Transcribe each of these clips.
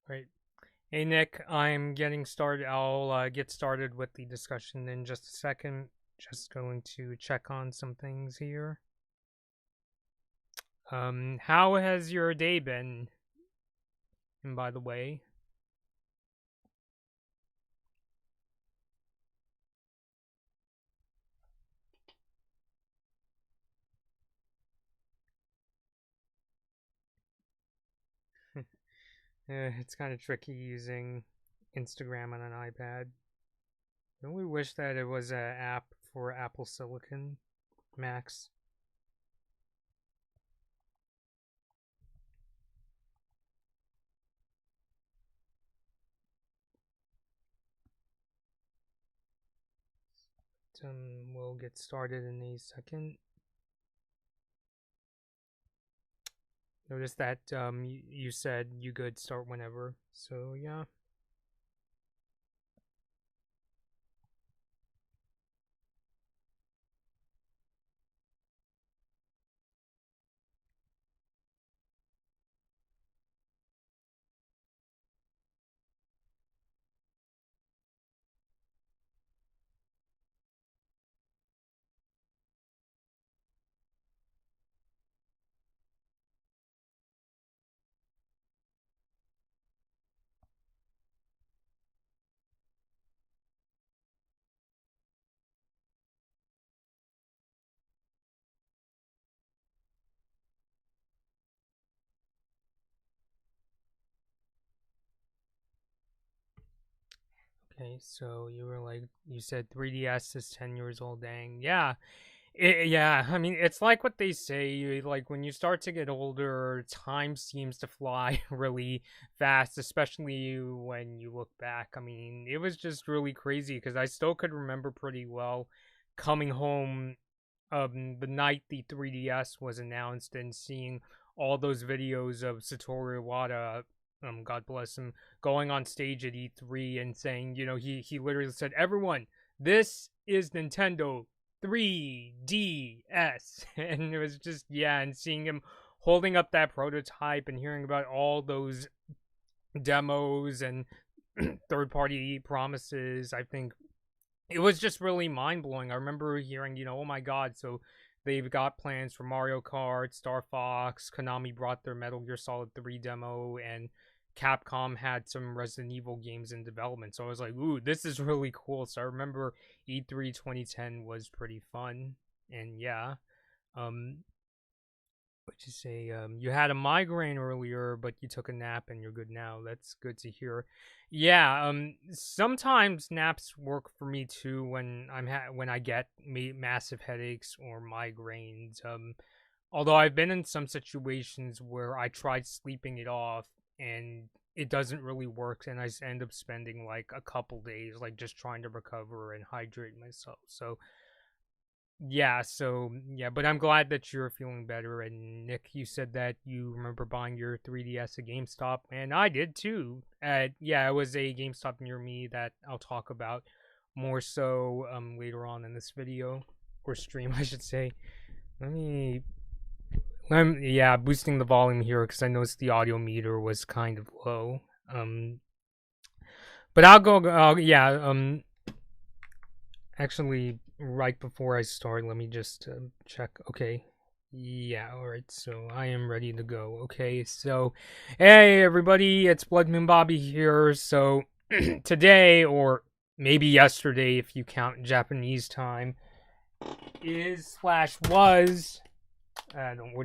Right. Hey Nick, I'm getting started. I'll get started with the discussion in just a second. Just going to check on some things here. How has your day been? And by the way, it's kind of tricky using Instagram on an iPad. I really wish that it was an app for Apple Silicon Macs. We'll get started in a second. Notice that you said you could start whenever, so yeah. Okay, so you said 3DS is 10 years old, dang. Yeah, yeah, I mean, it's like what they say, like when you start to get older, time seems to fly really fast, especially when you look back. I mean, it was just really crazy because I still could remember pretty well coming home the night the 3DS was announced and seeing all those videos of Satoru Iwata, God bless him, going on stage at E3 and saying, he literally said, "Everyone, this is Nintendo 3DS," and it was just and seeing him holding up that prototype and hearing about all those demos and third-party promises, I think it was just really mind blowing. I remember hearing, oh my god, so they've got plans for Mario Kart, Star Fox, Konami brought their Metal Gear Solid 3 demo, and Capcom had some Resident Evil games in development. So I was like, ooh, this is really cool. So I remember E3 2010 was pretty fun. And yeah, um, what you say? You had a migraine earlier, but you took a nap and you're good now. That's good to hear. Yeah. Sometimes naps work for me too when when I get massive headaches or migraines. Although I've been in some situations where I tried sleeping it off and it doesn't really work, and I end up spending like a couple days like just trying to recover and hydrate myself. So, but I'm glad that you're feeling better. And Nick, you said that you remember buying your 3DS at GameStop, and I did too. It was a GameStop near me that I'll talk about more so later on in this video or stream, I should say. Let me, boosting the volume here because I noticed the audio meter was kind of low. But I'll go. Actually, right before I start, let me just check. Okay. Yeah, alright, so I am ready to go. Okay, so, hey everybody, it's Blood Moon Bobby here. So, today, or maybe yesterday if you count Japanese time, was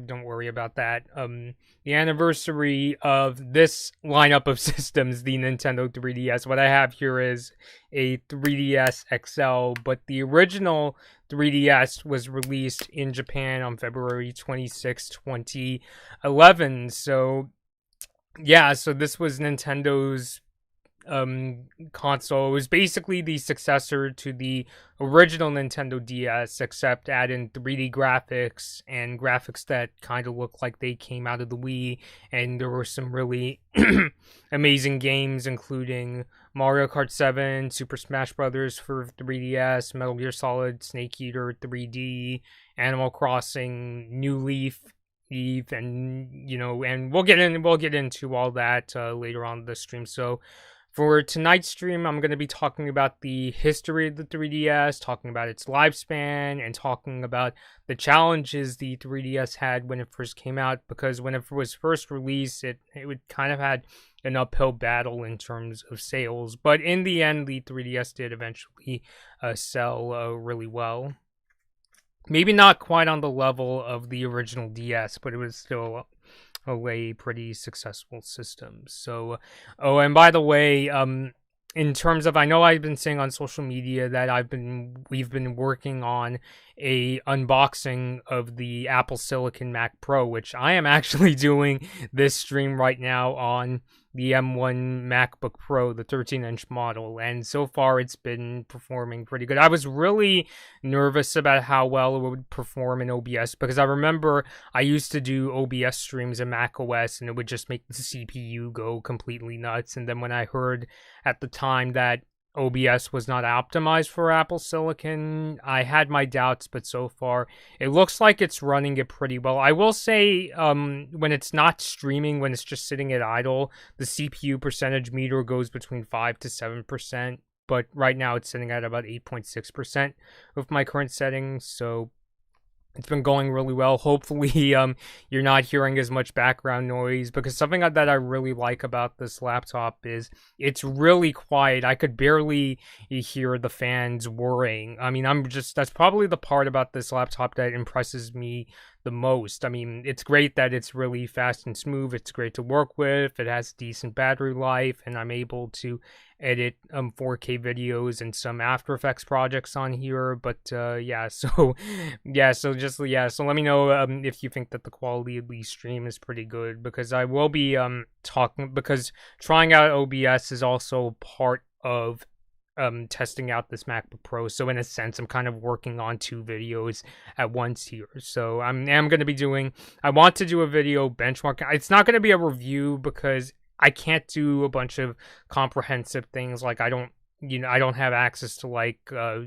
don't worry about that. The anniversary of this lineup of systems, the Nintendo 3DS. What I have here is a 3DS XL, but the original 3DS was released in Japan on February 26, 2011. So so this was Nintendo's console. It was basically the successor to the original Nintendo DS, except add in 3D graphics and graphics that kind of look like they came out of the Wii. And there were some really amazing games, including Mario Kart 7, Super Smash Bros. For 3DS, Metal Gear Solid, Snake Eater 3D, Animal Crossing, New Leaf, Eve, and and we'll get into all that later on in the stream. So for tonight's stream, I'm going to be talking about the history of the 3DS, talking about its lifespan, and talking about the challenges the 3DS had when it first came out, because when it was first released, it would kind of had an uphill battle in terms of sales, but in the end, the 3DS did eventually sell really well. Maybe not quite on the level of the original DS, but it was still a pretty successful system. So, oh, and by the way, in terms of, I know I've been saying on social media that we've been working on a unboxing of the Apple Silicon Mac Pro, which I am actually doing this stream right now on the M1 MacBook Pro, the 13-inch model, and so far it's been performing pretty good. I was really nervous about how well it would perform in OBS, because I remember I used to do OBS streams in macOS, and it would just make the CPU go completely nuts, and then when I heard at the time that OBS was not optimized for Apple Silicon, I had my doubts, but so far it looks like it's running it pretty well. I will say, when it's not streaming, when it's just sitting at idle, the CPU percentage meter goes between 5 to 7%, but right now it's sitting at about 8.6% with my current settings, so it's been going really well. Hopefully, you're not hearing as much background noise, because something that I really like about this laptop is it's really quiet. I could barely hear the fans whirring. I mean, that's probably the part about this laptop that impresses me the most. I mean, it's great that it's really fast and smooth. It's great to work with. It has decent battery life, and I'm able to edit 4K videos and some After Effects projects on here. But so let me know if you think that the quality of the stream is pretty good, because I will be because trying out OBS is also part of testing out this MacBook Pro. So in a sense, I'm kind of working on two videos at once here. So I want to do a video benchmarking. It's not going to be a review, because I can't do a bunch of comprehensive things. Like I don't have access to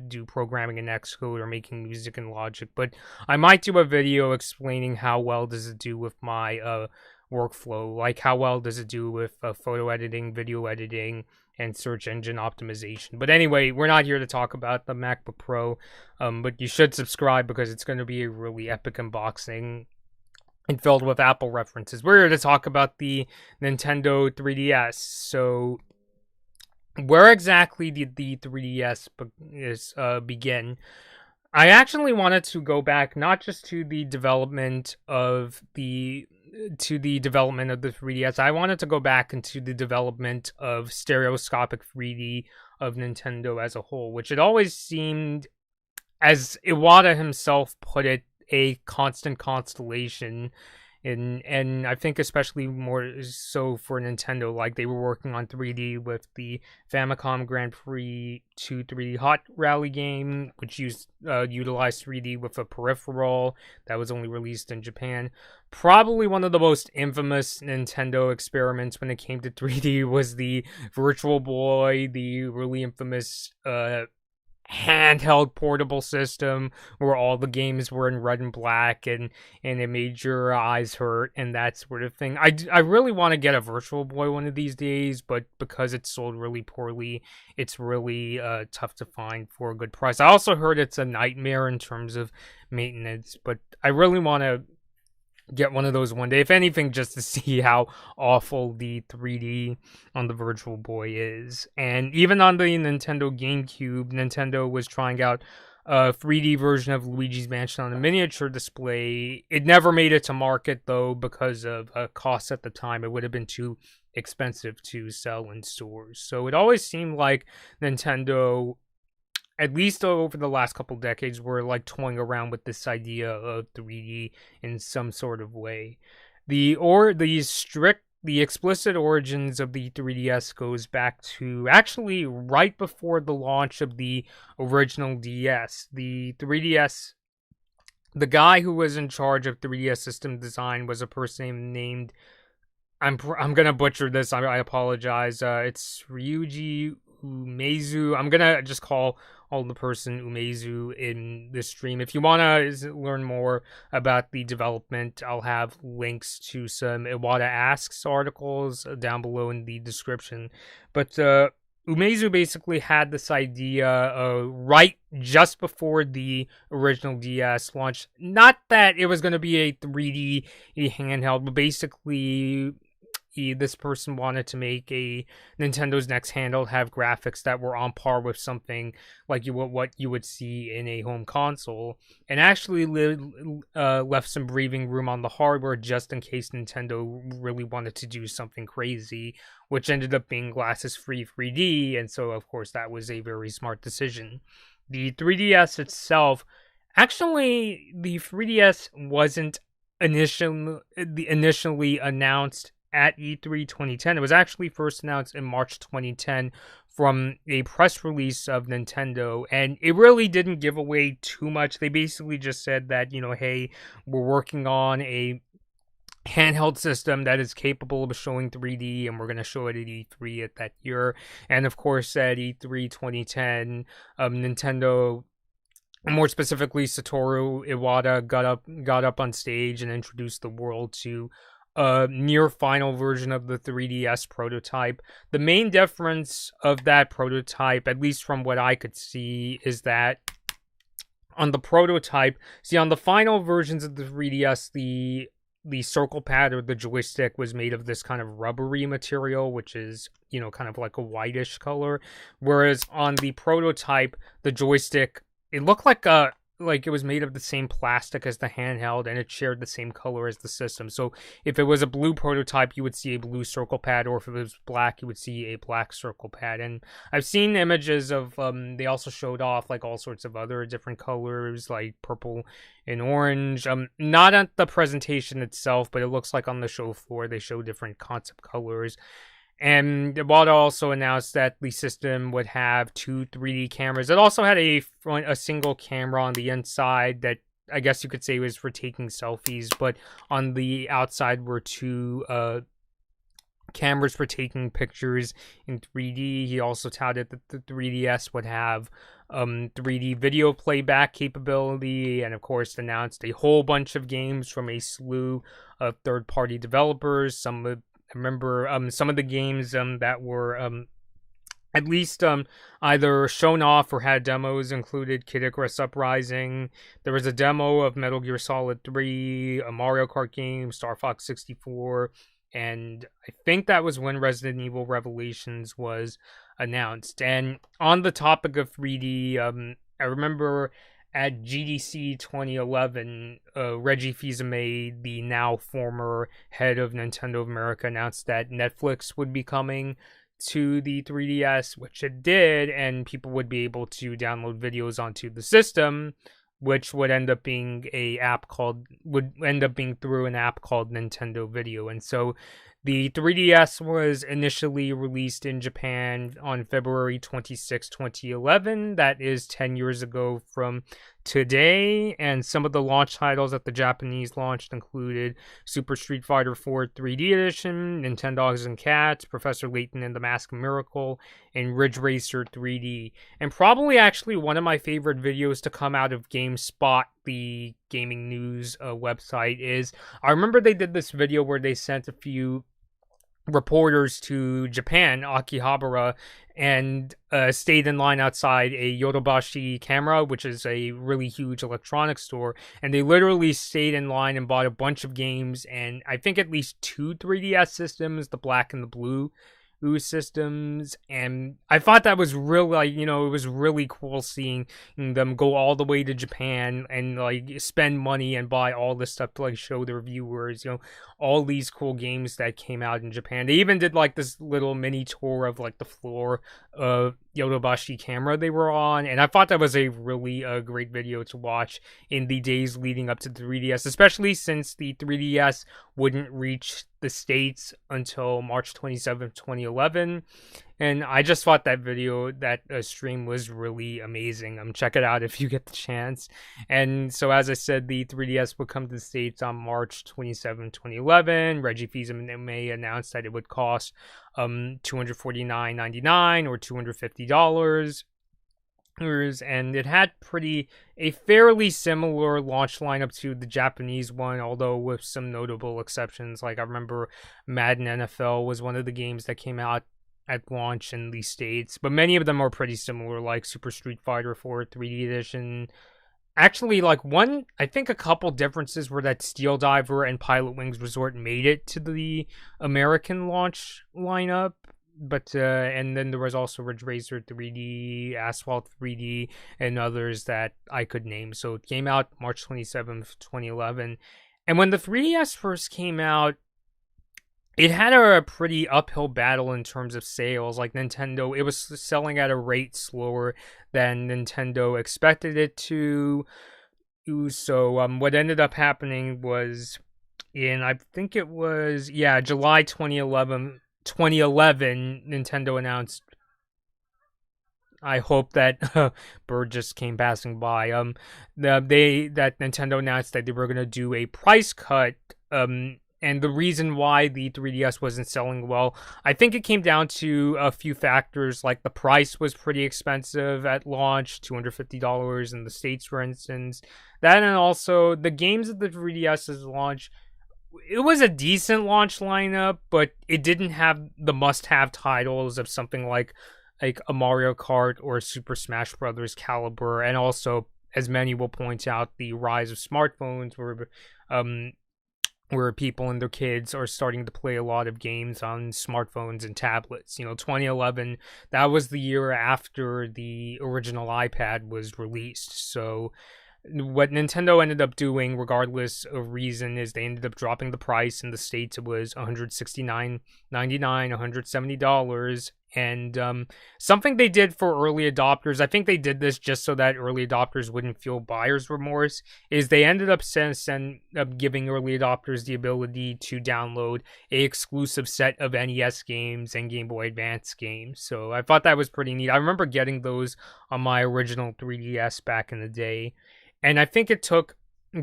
do programming in Xcode or making music in Logic, but I might do a video explaining how well does it do with my workflow, like how well does it do with photo editing, video editing, and search engine optimization. But anyway, we're not here to talk about the MacBook Pro, but you should subscribe, because it's going to be a really epic unboxing and filled with Apple references. We're here to talk about the Nintendo 3DS. So, where exactly did the 3DS begin? I actually wanted to go back not just to the development of the 3DS. I wanted to go back into the development of stereoscopic 3D of Nintendo as a whole, which it always seemed, as Iwata himself put it, a constant constellation. And I think especially more so for Nintendo, like they were working on 3D with the Famicom Grand Prix 2 3D Hot Rally game, which utilized 3D with a peripheral that was only released in Japan. Probably one of the most infamous Nintendo experiments when it came to 3D was the Virtual Boy, the really infamous handheld portable system where all the games were in red and black, and it made your eyes hurt and that sort of thing. I really want to get a Virtual Boy one of these days, but because it's sold really poorly, it's really tough to find for a good price. I also heard it's a nightmare in terms of maintenance, but I really want to get one of those one day, if anything, just to see how awful the 3D on the Virtual Boy is. And even on the Nintendo GameCube, Nintendo was trying out a 3D version of Luigi's Mansion on a miniature display. It never made it to market, though, because of costs at the time. It would have been too expensive to sell in stores. So it always seemed like Nintendo, at least over the last couple decades, were like toying around with this idea of 3D in some sort of way. The explicit origins of the 3DS goes back to actually right before the launch of the original DS. The 3DS, the guy who was in charge of 3DS system design was a person named, I'm gonna butcher this, I apologize. It's Ryuji Umezu. I'm gonna just call the person Umezu in this stream. If you want to learn more about the development, I'll have links to some Iwata Asks articles down below in the description. But Umezu basically had this idea right just before the original DS launched. Not that it was going to be a 3D handheld, but basically this person wanted to make a Nintendo's next handheld have graphics that were on par with something like what you would see in a home console, and actually left some breathing room on the hardware just in case Nintendo really wanted to do something crazy, which ended up being glasses-free 3D, and so of course that was a very smart decision. The 3DS itself, actually the 3DS wasn't initially announced at E3 2010. It was actually first announced in March 2010 from a press release of Nintendo, and it really didn't give away too much. They basically just said that, hey, we're working on a handheld system that is capable of showing 3D, and we're going to show it at E3 at that year. And of course, at E3 2010, Nintendo, more specifically Satoru Iwata, got up on stage and introduced the world to a near final version of the 3DS prototype. The main difference of that prototype, at least from what I could see, is that on the prototype, on the final versions of the 3DS, the circle pad or the joystick was made of this kind of rubbery material, which is, kind of like a whitish color. Whereas on the prototype, the joystick, it looked like it was made of the same plastic as the handheld, and it shared the same color as the system. So if it was a blue prototype, you would see a blue circle pad, or if it was black, you would see a black circle pad. And I've seen images of, they also showed off like all sorts of other different colors, like purple and orange. Not at the presentation itself, but it looks like on the show floor they show different concept colors. And Iwata also announced that the system would have 2 3D cameras. It also had a single camera on the inside that I guess you could say was for taking selfies, but on the outside were 2 cameras for taking pictures in 3D. He also touted that the 3DS would have 3D video playback capability, and of course announced a whole bunch of games from a slew of third-party developers. I remember some of the games that were at least either shown off or had demos included Kid Icarus Uprising. There was a demo of Metal Gear Solid 3, a Mario Kart game, Star Fox 64, and I think that was when Resident Evil Revelations was announced. And on the topic of 3D, I remember at GDC 2011, Reggie Fils-Aimé, the now former head of Nintendo of America, announced that Netflix would be coming to the 3DS, which it did, and people would be able to download videos onto the system, which would end up being through an app called Nintendo Video. And so the 3DS was initially released in Japan on February 26, 2011. That is 10 years ago from today, and some of the launch titles that the Japanese launched included Super Street Fighter 4 3D Edition, Nintendogs and Cats, Professor Layton and the Mask of Miracle, and Ridge Racer 3D. And probably actually one of my favorite videos to come out of GameSpot, the gaming news website, is I remember they did this video where they sent a few reporters to Japan, Akihabara, and stayed in line outside a Yodobashi Camera, which is a really huge electronics store, and they literally stayed in line and bought a bunch of games, and I think at least 2 3DS systems, the black and the blue systems. And I thought that was really, it was really cool seeing them go all the way to Japan and spend money and buy all this stuff to show their viewers, all these cool games that came out in Japan. They even did this little mini tour of the floor of Yodobashi Camera they were on, and I thought that was a really great video to watch in the days leading up to the 3DS, especially since the 3DS wouldn't reach the States until March 27th, 2011. And I just thought that video, that stream was really amazing. Check it out if you get the chance. And so, as I said, the 3DS would come to the States on March 27, 2011. Reggie Fils-Aimé announced that it would cost $249.99 or $250. and it had a fairly similar launch lineup to the Japanese one, although with some notable exceptions. Like I remember Madden NFL was one of the games that came out at launch in the States, but many of them are pretty similar, like Super Street Fighter 4 3D Edition. Actually, like I think a couple differences were that Steel Diver and Pilot Wings Resort made it to the American launch lineup, but and then there was also Ridge Racer 3D, Asphalt 3D, and others that I could name. So it came out March 27th, 2011. And when the 3DS first came out, it had a pretty uphill battle in terms of sales. Like Nintendo, it was selling at a rate slower than Nintendo expected it to. So what ended up happening was I think it was July 2011, Nintendo announced. I hope that bird just came passing by. That Nintendo announced that they were gonna do a price cut. And the reason why the 3DS wasn't selling well, I think it came down to a few factors, like the price was pretty expensive at launch, $250 in the States, for instance. That, and also the games of the 3DS's launch, it was a decent launch lineup, but it didn't have the must-have titles of something like a Mario Kart or Super Smash Bros. Caliber, and also, as many will point out, the rise of smartphones where people and their kids are starting to play a lot of games on smartphones and tablets. 2011, that was the year after the original iPad was released. So what Nintendo ended up doing, regardless of reason, is they ended up dropping the price. In the States, it was $169.99, $170. And something they did for early adopters, I think they did this just so that early adopters wouldn't feel buyer's remorse, is they ended up giving early adopters the ability to download a exclusive set of NES games and Game Boy Advance games. So I thought that was pretty neat. I remember getting those on my original 3DS back in the day. And I think it took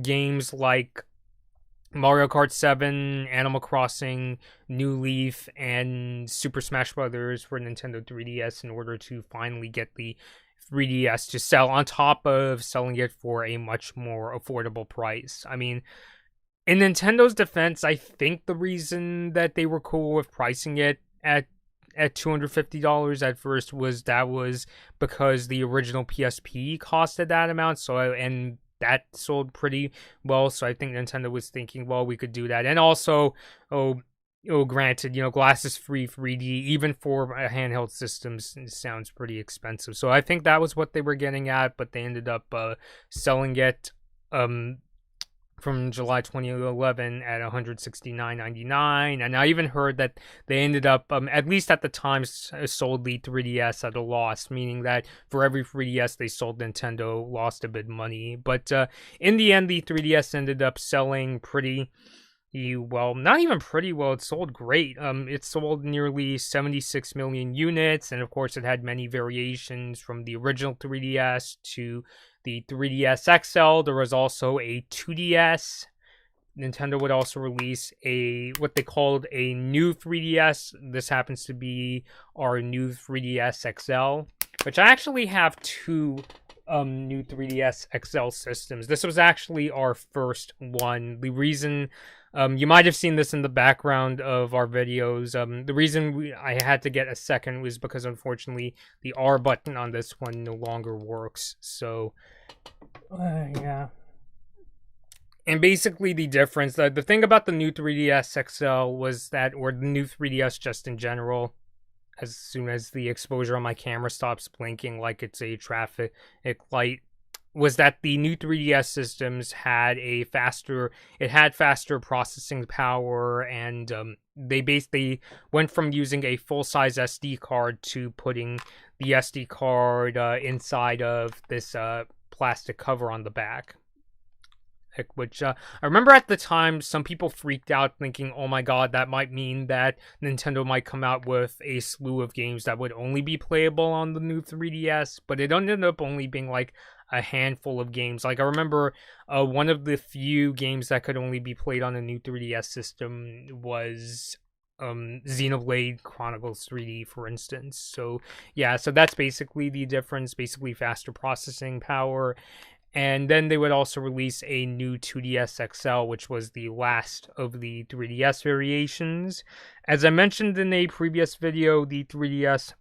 games like Mario Kart 7, Animal Crossing, New Leaf, and Super Smash Bros. For Nintendo 3DS in order to finally get the 3DS to sell, on top of selling it for a much more affordable price. I mean, in Nintendo's defense, I think the reason that they were cool with pricing it at $250 at first was because the original PSP costed that amount. And that sold pretty well, so I think Nintendo was thinking, well, we could do that. And also, granted, glasses-free 3D, even for a handheld system, sounds pretty expensive. So I think that was what they were getting at, but they ended up selling it from July 2011 at $169.99, and I even heard that they ended up, at least at the time, sold the 3DS at a loss, meaning that for every 3DS they sold, Nintendo lost a bit of money. But in the end, the 3DS ended up selling pretty well. Not even pretty well, it sold great. It sold nearly 76 million units, and of course it had many variations from the original 3DS to the 3DS XL. There was also a 2DS. Nintendo would also release what they called a new 3DS. This happens to be our new 3DS XL, which I actually have two new 3DS XL systems. This was actually our first one. The reason you might have seen this in the background of our videos. The reason I had to get a second was because, unfortunately, the R button on this one no longer works. So, yeah. And basically the difference, the thing about the new 3DS XL was that, or the new 3DS just in general, as soon as the exposure on my camera stops blinking like it's a traffic light, was that the new 3DS systems had faster processing power, and they basically went from using a full-size SD card to putting the SD card inside of this plastic cover on the back. Which I remember at the time, some people freaked out thinking, oh my god, that might mean that Nintendo might come out with a slew of games that would only be playable on the new 3DS, but it ended up only being like a handful of games. Like I remember one of the few games that could only be played on a new 3DS system was Xenoblade Chronicles 3D, for instance. So yeah, so that's basically the difference, basically faster processing power. And then they would also release a new 2DS XL, which was the last of the 3DS variations. As I mentioned in a previous video, the 3DS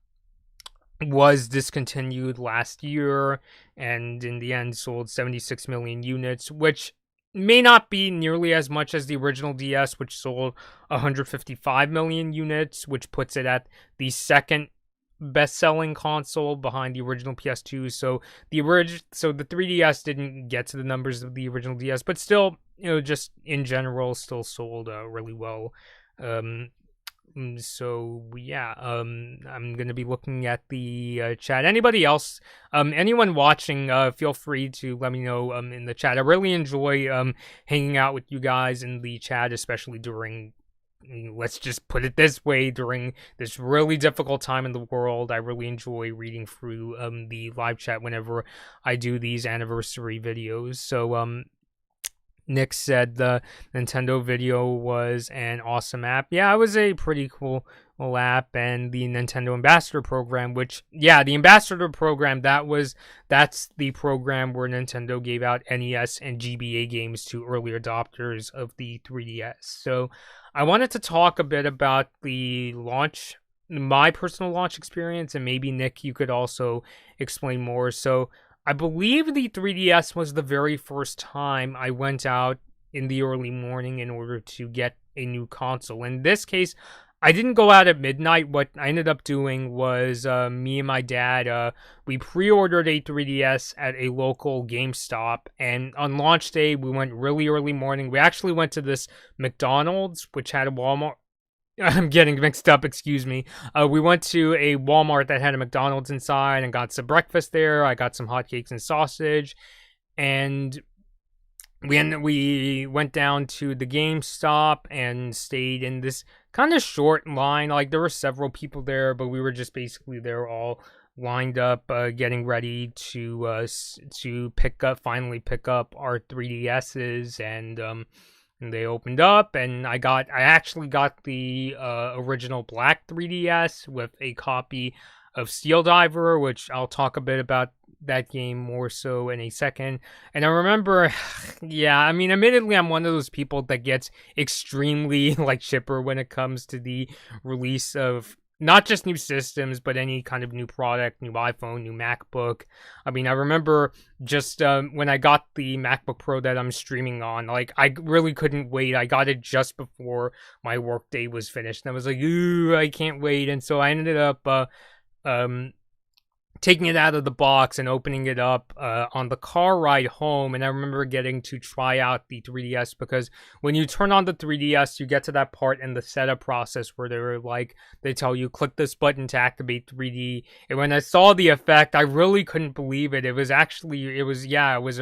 was discontinued last year and in the end sold 76 million units, which may not be nearly as much as the original DS, which sold 155 million units, which puts it at the second best-selling console behind the original PS2. So the 3DS didn't get to the numbers of the original DS, but still, just in general, still sold really well. So yeah, I'm gonna be looking at the chat. Anybody else, anyone watching, feel free to let me know in the chat. I really enjoy hanging out with you guys in the chat, especially during, let's just put it this way, during this really difficult time in the world. I really enjoy reading through the live chat whenever I do these anniversary videos. So Nick said the Nintendo video was an awesome app. Yeah, it was a pretty cool app. And the Nintendo Ambassador Program, which, yeah, the Ambassador Program, that's the program where Nintendo gave out NES and GBA games to early adopters of the 3DS. So I wanted to talk a bit about the launch, my personal launch experience, and maybe Nick, you could also explain more. So I believe the 3DS was the very first time I went out in the early morning in order to get a new console. In this case, I didn't go out at midnight. What I ended up doing was me and my dad, we pre-ordered a 3DS at a local GameStop, and on launch day, we went really early morning. We actually went to this McDonald's, which had a Walmart. I'm getting mixed up, excuse me. We went to a Walmart that had a McDonald's inside and got some breakfast there. I got some hotcakes and sausage. And we went down to the GameStop and stayed in this kind of short line. Like, there were several people there, but we were just basically there all lined up, getting ready to finally pick up our 3DSs. And they opened up, and I actually got the original black 3DS with a copy of Steel Diver, which I'll talk a bit about that game more so in a second. And I remember, yeah, I mean, admittedly, I'm one of those people that gets extremely chipper when it comes to the release of not just new systems, but any kind of new product, new iPhone, new MacBook. I mean, I remember just when I got the MacBook Pro that I'm streaming on, I really couldn't wait. I got it just before my workday was finished, and I was like, ooh, I can't wait. And so I ended up taking it out of the box and opening it up on the car ride home. And I remember getting to try out the 3DS, because when you turn on the 3DS, you get to that part in the setup process where they tell you, click this button to activate 3D. And when I saw the effect, I really couldn't believe it. It was a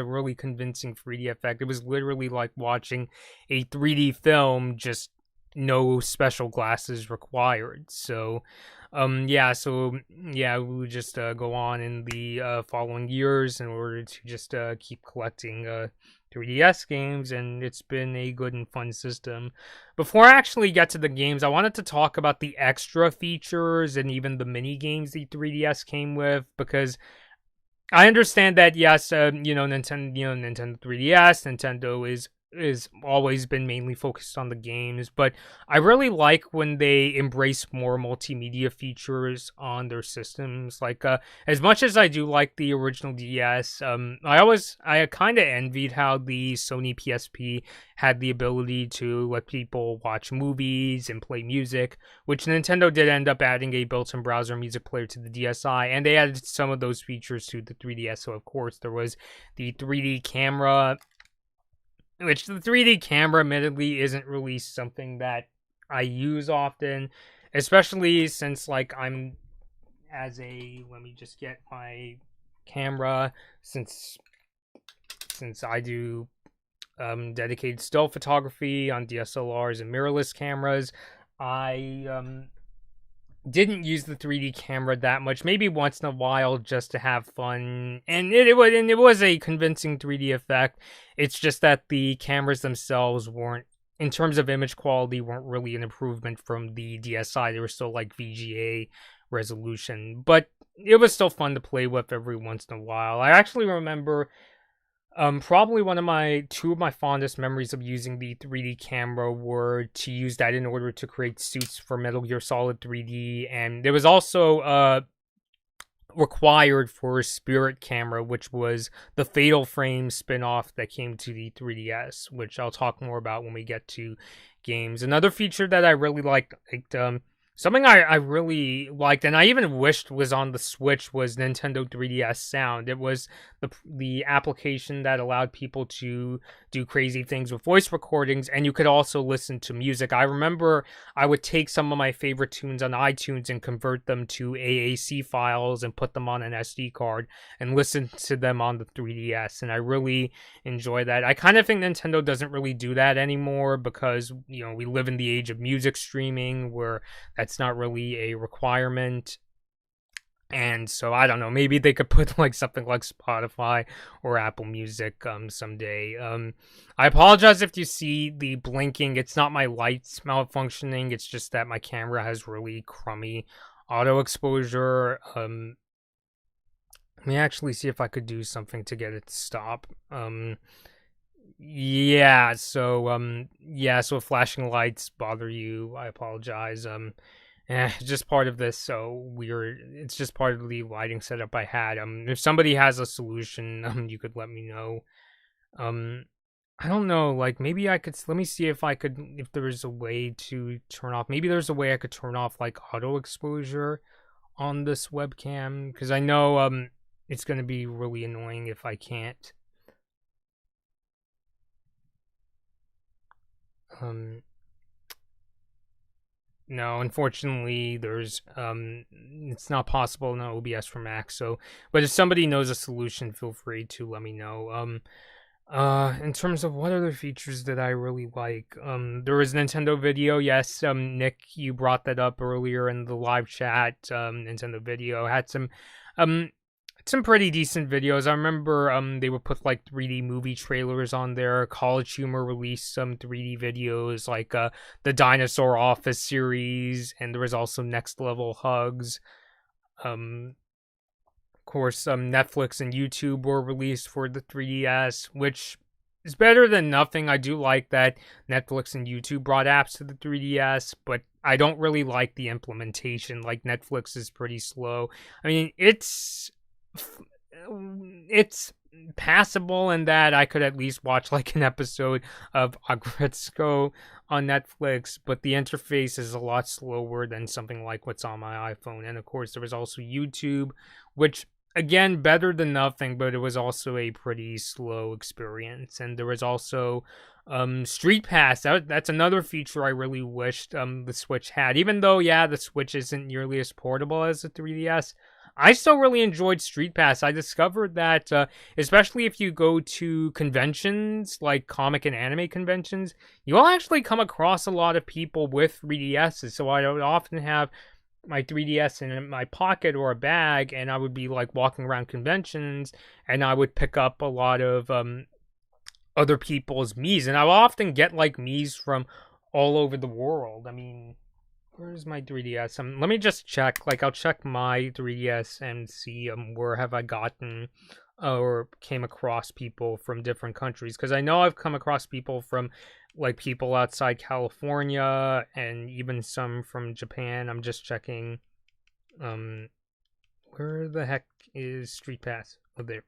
really convincing 3D effect. It was literally like watching a 3D film, just no special glasses required. So we would just go on in the following years in order to just keep collecting 3DS games, and it's been a good and fun system. Before I actually get to the games, I wanted to talk about the extra features and even the mini games the 3DS came with, because I understand that, yes, Nintendo 3DS, Nintendo is always been mainly focused on the games, but I really like when they embrace more multimedia features on their systems. As much as I do like the original DS, I kind of envied how the Sony PSP had the ability to let people watch movies and play music, which Nintendo did end up adding a built-in browser music player to the DSi, and they added some of those features to the 3DS. So of course there was the 3D camera, which the 3D camera admittedly isn't really something that I use often, especially since let me just get my camera, since I do dedicated still photography on DSLRs and mirrorless cameras. I didn't use the 3D camera that much, maybe once in a while just to have fun, and it was a convincing 3D effect. It's just that the cameras themselves weren't in terms of image quality, weren't really an improvement from the DSi. They were still like VGA resolution, but it was still fun to play with every once in a while. I actually remember probably two of my fondest memories of using the 3D camera were to use that in order to create suits for Metal Gear Solid 3D, and there was also required for Spirit camera, which was the Fatal Frame spin-off that came to the 3DS, which I'll talk more about when we get to games. Another feature that I really liked something I really liked, and I even wished was on the Switch, was Nintendo 3DS Sound. It was the application that allowed people to do crazy things with voice recordings, and you could also listen to music. I remember I would take some of my favorite tunes on iTunes and convert them to AAC files and put them on an SD card and listen to them on the 3DS, and I really enjoy that. I kind of think Nintendo doesn't really do that anymore because, you know, we live in the age of music streaming where that's not really a requirement. And so I don't know, maybe they could put like something like Spotify or Apple Music someday. I apologize if you see the blinking. It's not my lights malfunctioning, it's just that my camera has really crummy auto exposure. Let me actually see if I could do something to get it to stop. So if flashing lights bother you, I apologize. It's just part of this, so weird. It's just part of the lighting setup I had. If somebody has a solution, you could let me know. I don't know, like, maybe I could, let me see if there is a way to turn off, maybe there's a way I could turn off, like, auto exposure on this webcam, because I know, it's gonna be really annoying if I can't. No, unfortunately, there's it's not possible in OBS for Mac. So, but if somebody knows a solution, feel free to let me know. In terms of what other features that I really like, there was Nintendo Video. Yes, Nick, you brought that up earlier in the live chat. Nintendo Video had some pretty decent videos. I remember they would put like 3D movie trailers on there. College Humor released some 3D videos like the Dinosaur Office series, and there was also Next Level Hugs. Of course, Netflix and YouTube were released for the 3DS, which is better than nothing. I do like that Netflix and YouTube brought apps to the 3DS, but I don't really like the implementation. Like, Netflix is pretty slow. I mean, it's passable in that I could at least watch like an episode of Agretsuko on Netflix, but the interface is a lot slower than something like what's on my iPhone. And of course, there was also YouTube, which, again, better than nothing, but it was also a pretty slow experience. And there was also Street Pass. That's another feature I really wished the Switch had. Even though, yeah, the Switch isn't nearly as portable as the 3DS, I still really enjoyed Street Pass. I discovered that, especially if you go to conventions, like comic and anime conventions, you'll actually come across a lot of people with 3DSs. So I would often have my 3DS in my pocket or a bag, and I would be like walking around conventions, and I would pick up a lot of other people's Miis, and I would often get like Miis from all over the world. I mean, where's my 3DS? Let me just check. Like, I'll check my 3DS and see where have I gotten or came across people from different countries, because I know I've come across people from like people outside California and even some from Japan. I'm just checking. Where the heck is Street Pass? Oh, there.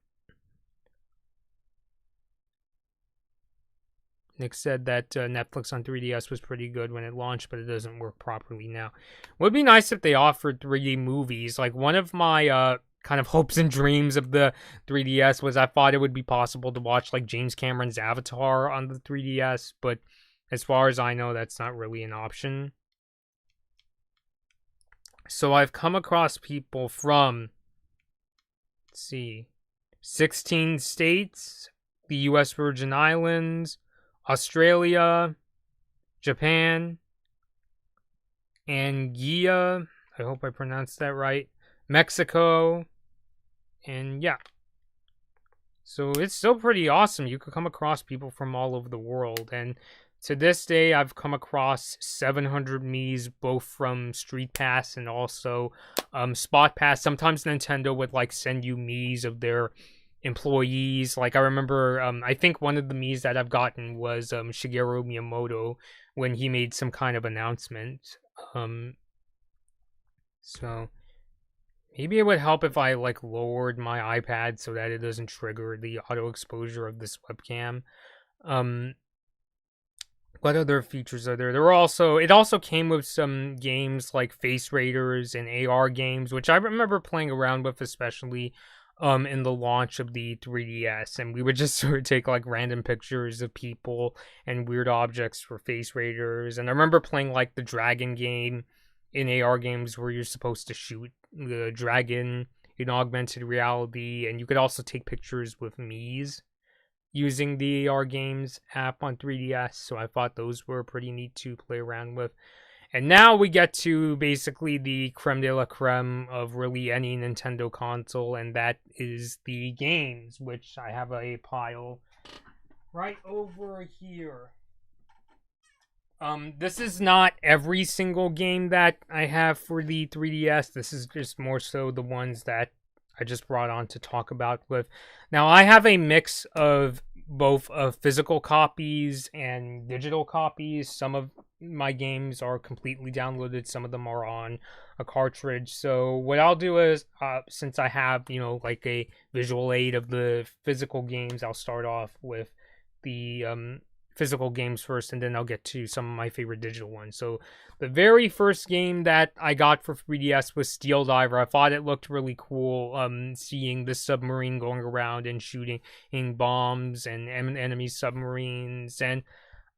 Nick said that Netflix on 3DS was pretty good when it launched, but it doesn't work properly now. It would be nice if they offered 3D movies. Like, one of my kind of hopes and dreams of the 3DS was I thought it would be possible to watch like James Cameron's Avatar on the 3DS, but as far as I know, that's not really an option. So I've come across people from, let's see, 16 states, the US Virgin Islands, Australia, Japan, Anguilla, I hope I pronounced that right, Mexico, and yeah. So it's still pretty awesome. You could come across people from all over the world, and to this day, I've come across 700 Mii's, both from Street Pass and also Spot Pass. Sometimes Nintendo would like send you Mii's of their employees. Like I remember, I think one of the Mii's that I've gotten was Shigeru Miyamoto when he made some kind of announcement. So maybe it would help if I like lowered my iPad so that it doesn't trigger the auto exposure of this webcam. What other features are there? It also came with some games like Face Raiders and AR games, which I remember playing around with, especially in the launch of the 3DS, and we would just sort of take like random pictures of people and weird objects for Face Raiders. And I remember playing like the dragon game in AR games where you're supposed to shoot the dragon in augmented reality, and you could also take pictures with Mii's using the AR Games app on 3DS, so I thought those were pretty neat to play around with. And now we get to basically the creme de la creme of really any Nintendo console, and that is the games, which I have a pile right over here. This is not every single game that I have for the 3DS. This is just more so the ones that I just brought on to talk about with. Now, I have a mix of both physical copies and digital copies. Some of my games are completely downloaded. Some of them are on a cartridge. So what I'll do is, since I have, like a visual aid of the physical games, I'll start off with the physical games first, and then I'll get to some of my favorite digital ones. So the very first game that I got for 3DS was Steel Diver. I thought it looked really cool, seeing the submarine going around and shooting bombs and enemy submarines, and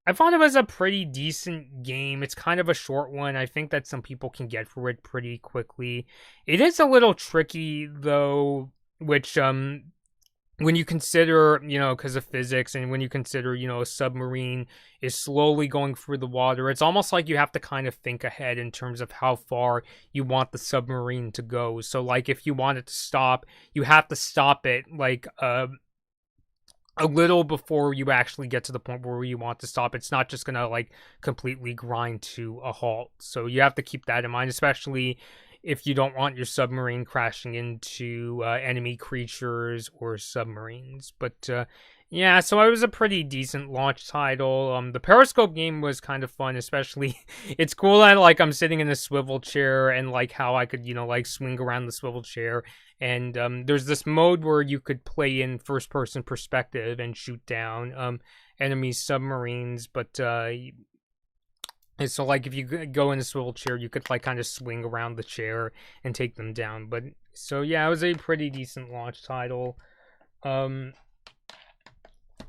I thought it was a pretty decent game. It's kind of a short one. I think that some people can get through it pretty quickly. It is a little tricky though, which when you consider, because of physics, and when you consider, a submarine is slowly going through the water, it's almost like you have to kind of think ahead in terms of how far you want the submarine to go. So, like, if you want it to stop, you have to stop it, like, a little before you actually get to the point where you want to stop. It's not just gonna, like, completely grind to a halt. So you have to keep that in mind, especially if you don't want your submarine crashing into enemy creatures or submarines. But yeah, so it was a pretty decent launch title. The Periscope game was kind of fun, especially it's cool that like I'm sitting in a swivel chair and like how I could, like swing around the swivel chair. And there's this mode where you could play in first person perspective and shoot down enemy submarines, but and so, like, if you go in a swivel chair, you could, like, kind of swing around the chair and take them down. But, so, yeah, it was a pretty decent launch title.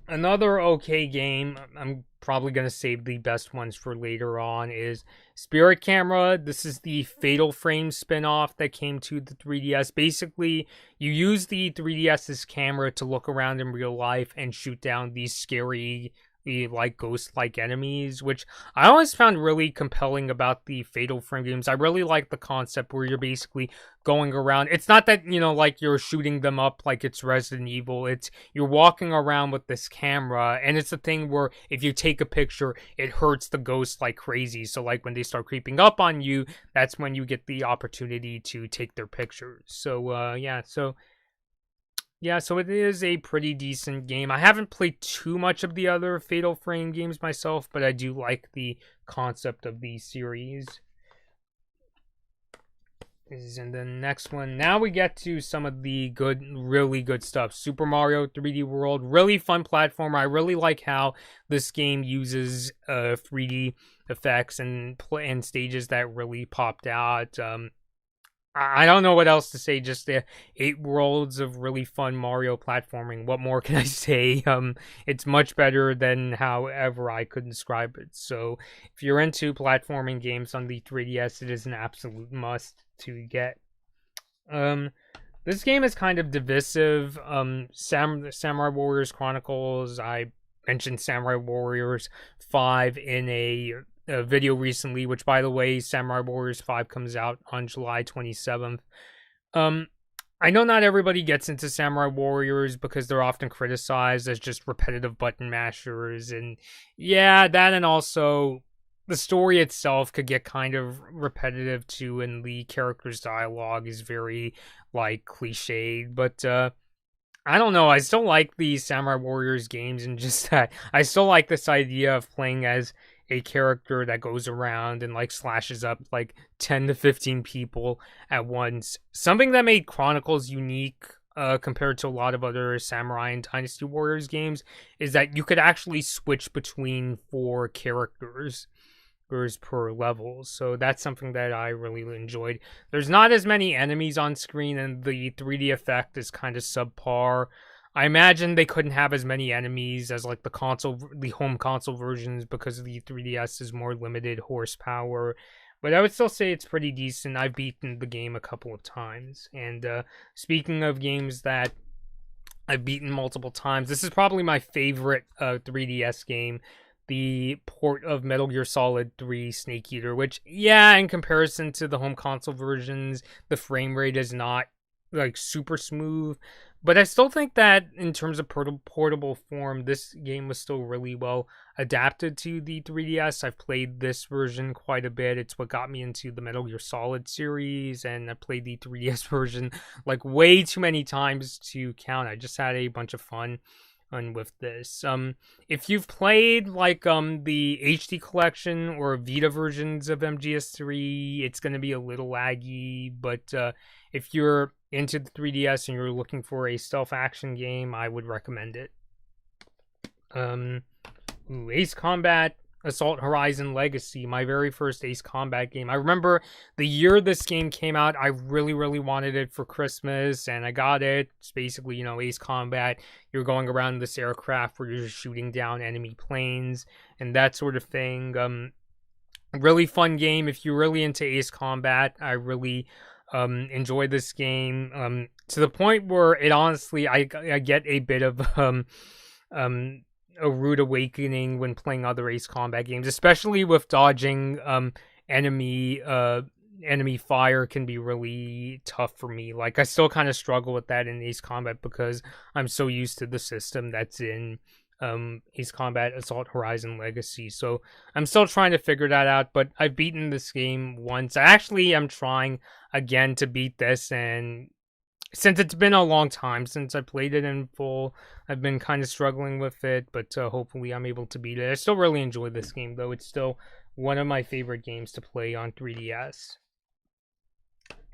Another okay game, I'm probably going to save the best ones for later on, is Spirit Camera. This is the Fatal Frame spin-off that came to the 3DS. Basically, you use the 3DS's camera to look around in real life and shoot down these scary, like ghost-like enemies, which I always found really compelling about the Fatal Frame games. I really like the concept where you're basically going around. It's not that, like you're shooting them up like it's Resident Evil. It's you're walking around with this camera, and it's a thing where if you take a picture, it hurts the ghost like crazy. So like when they start creeping up on you, that's when you get the opportunity to take their pictures. So yeah, so it is a pretty decent game. I haven't played too much of the other Fatal Frame games myself, but I do like the concept of the series. And the next one, now we get to some of the really good stuff. Super Mario 3D World, really fun platformer. I really like how this game uses 3D effects and stages that really popped out. I don't know what else to say, just 8 worlds of really fun Mario platforming. What more can I say? It's much better than however I could describe it. So if you're into platforming games on the 3DS, it is an absolute must to get. This game is kind of divisive. Samurai Warriors Chronicles, I mentioned Samurai Warriors 5 in a video recently, which, by the way, Samurai Warriors 5 comes out on July 27th. I know not everybody gets into Samurai Warriors because they're often criticized as just repetitive button mashers, and yeah, that, and also the story itself could get kind of repetitive too, and the characters' dialogue is very like cliched. But I don't know. I still like the Samurai Warriors games, and just that I still like this idea of playing as a character that goes around and like slashes up like 10 to 15 people at once. Something that made Chronicles unique compared to a lot of other Samurai and Dynasty Warriors games is that you could actually switch between 4 characters per level. So that's something that I really enjoyed. There's not as many enemies on screen, and the 3D effect is kind of subpar. I imagine they couldn't have as many enemies as like the home console versions because the 3DS is more limited horsepower. But I would still say it's pretty decent. I've beaten the game a couple of times. And speaking of games that I've beaten multiple times, this is probably my favorite 3DS game, the port of Metal Gear Solid 3 Snake Eater, which, yeah, in comparison to the home console versions, the frame rate is not like super smooth, but I still think that in terms of portable form, this game was still really well adapted to the 3DS. I've played this version quite a bit. It's what got me into the Metal Gear Solid series, and I played the 3DS version like way too many times to count. I just had a bunch of fun with this. If you've played like the HD collection or Vita versions of MGS3, it's going to be a little laggy, but if you're into the 3DS and you're looking for a stealth action game, I would recommend it. Ace Combat Assault Horizon Legacy, my very first Ace Combat game. I remember the year this game came out, I really, really wanted it for Christmas, and I got it. It's basically, Ace Combat. You're going around this aircraft where you're just shooting down enemy planes and that sort of thing. Really fun game. If you're really into Ace Combat, I really enjoyed this game. To the point where it honestly, I get a bit of a rude awakening when playing other Ace Combat games, especially with dodging enemy fire can be really tough for me. Like, I still kind of struggle with that in Ace Combat because I'm so used to the system that's in Ace Combat Assault Horizon Legacy. So I'm still trying to figure that out, but I've beaten this game once. I actually am trying again to beat this, and since it's been a long time since I played it in full, I've been kind of struggling with it, but hopefully I'm able to beat it. I still really enjoy this game, though. It's still one of my favorite games to play on 3DS.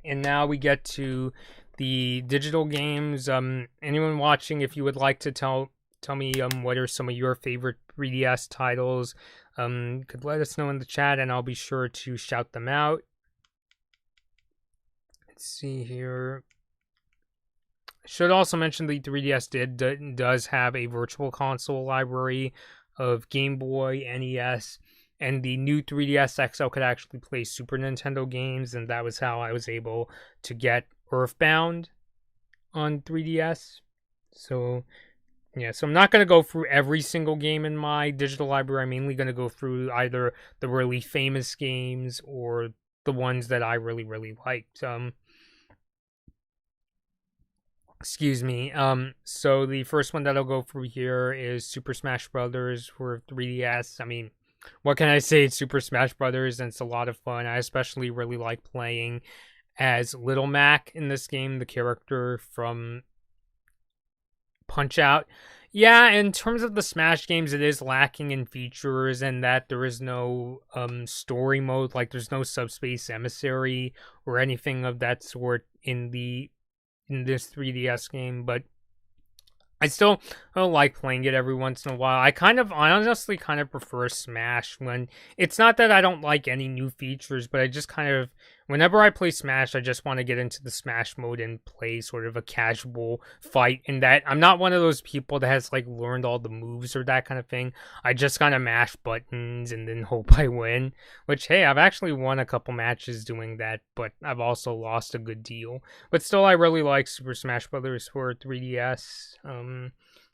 And now we get to the digital games. Anyone watching, if you would like to tell me what are some of your favorite 3DS titles, could let us know in the chat, and I'll be sure to shout them out. Let's see here. Should also mention the 3DS does have a virtual console library of Game Boy, NES, and the new 3DS XL could actually play Super Nintendo games, and that was how I was able to get Earthbound on 3DS. So, yeah, so I'm not going to go through every single game in my digital library. I'm mainly going to go through either the really famous games or the ones that I really, really liked. Excuse me. So the first one that I'll go through here is Super Smash Brothers for 3DS. I mean, what can I say? It's Super Smash Brothers, and it's a lot of fun. I especially really like playing as Little Mac in this game, the character from Punch-Out. Yeah, in terms of the Smash games, it is lacking in features, and that there is no story mode. Like, there's no Subspace Emissary or anything of that sort in this 3DS game, but I still like playing it every once in a while. I honestly kind of prefer Smash when it's not that I don't like any new features, but I just kind of, whenever I play Smash, I just want to get into the Smash mode and play sort of a casual fight. And that I'm not one of those people that has like learned all the moves or that kind of thing. I just kind of mash buttons and then hope I win, which, hey, I've actually won a couple matches doing that, but I've also lost a good deal. But still, I really like Super Smash Brothers for 3DS.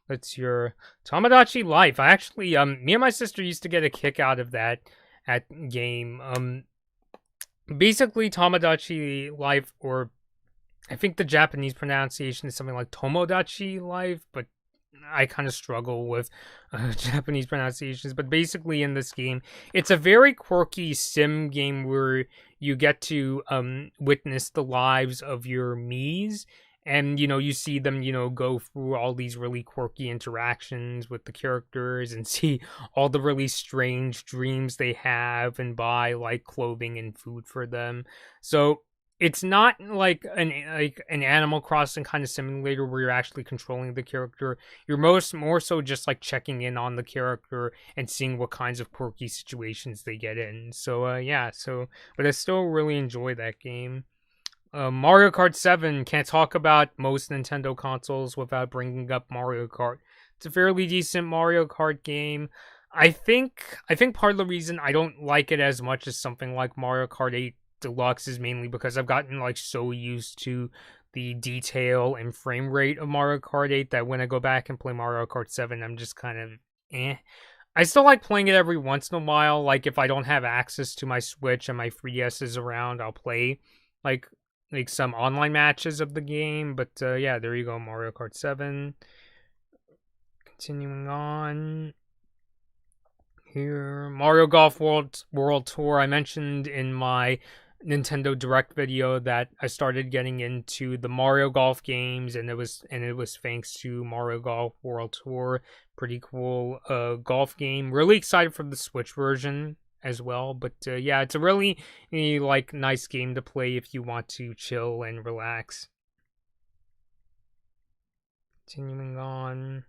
That's your Tomodachi Life. I actually, me and my sister used to get a kick out of that game. Basically, Tomodachi Life, or I think the Japanese pronunciation is something like Tomodachi Life, but I kind of struggle with Japanese pronunciations. But basically, in this game, it's a very quirky sim game where you get to witness the lives of your Miis. And, you see them, go through all these really quirky interactions with the characters and see all the really strange dreams they have and buy, like, clothing and food for them. So it's not like an Animal Crossing kind of simulator where you're actually controlling the character. You're more so just like checking in on the character and seeing what kinds of quirky situations they get in. So yeah, but I still really enjoy that game. Mario Kart 7, can't talk about most Nintendo consoles without bringing up Mario Kart. It's a fairly decent Mario Kart game. I think part of the reason I don't like it as much as something like Mario Kart 8 Deluxe is mainly because I've gotten like so used to the detail and frame rate of Mario Kart 8 that when I go back and play Mario Kart 7, I'm just kind of eh. I still like playing it every once in a while. Like if I don't have access to my Switch and my 3DS is around, I'll play like some online matches of the game. But yeah, there you go, Mario Kart 7. Continuing on here, Mario Golf World Tour. I mentioned in my Nintendo Direct video that I started getting into the Mario Golf games, and it was thanks to Mario Golf World Tour. Pretty cool golf game. Really excited for the Switch version as well. But yeah, it's a really like nice game to play if you want to chill and relax. Continuing on,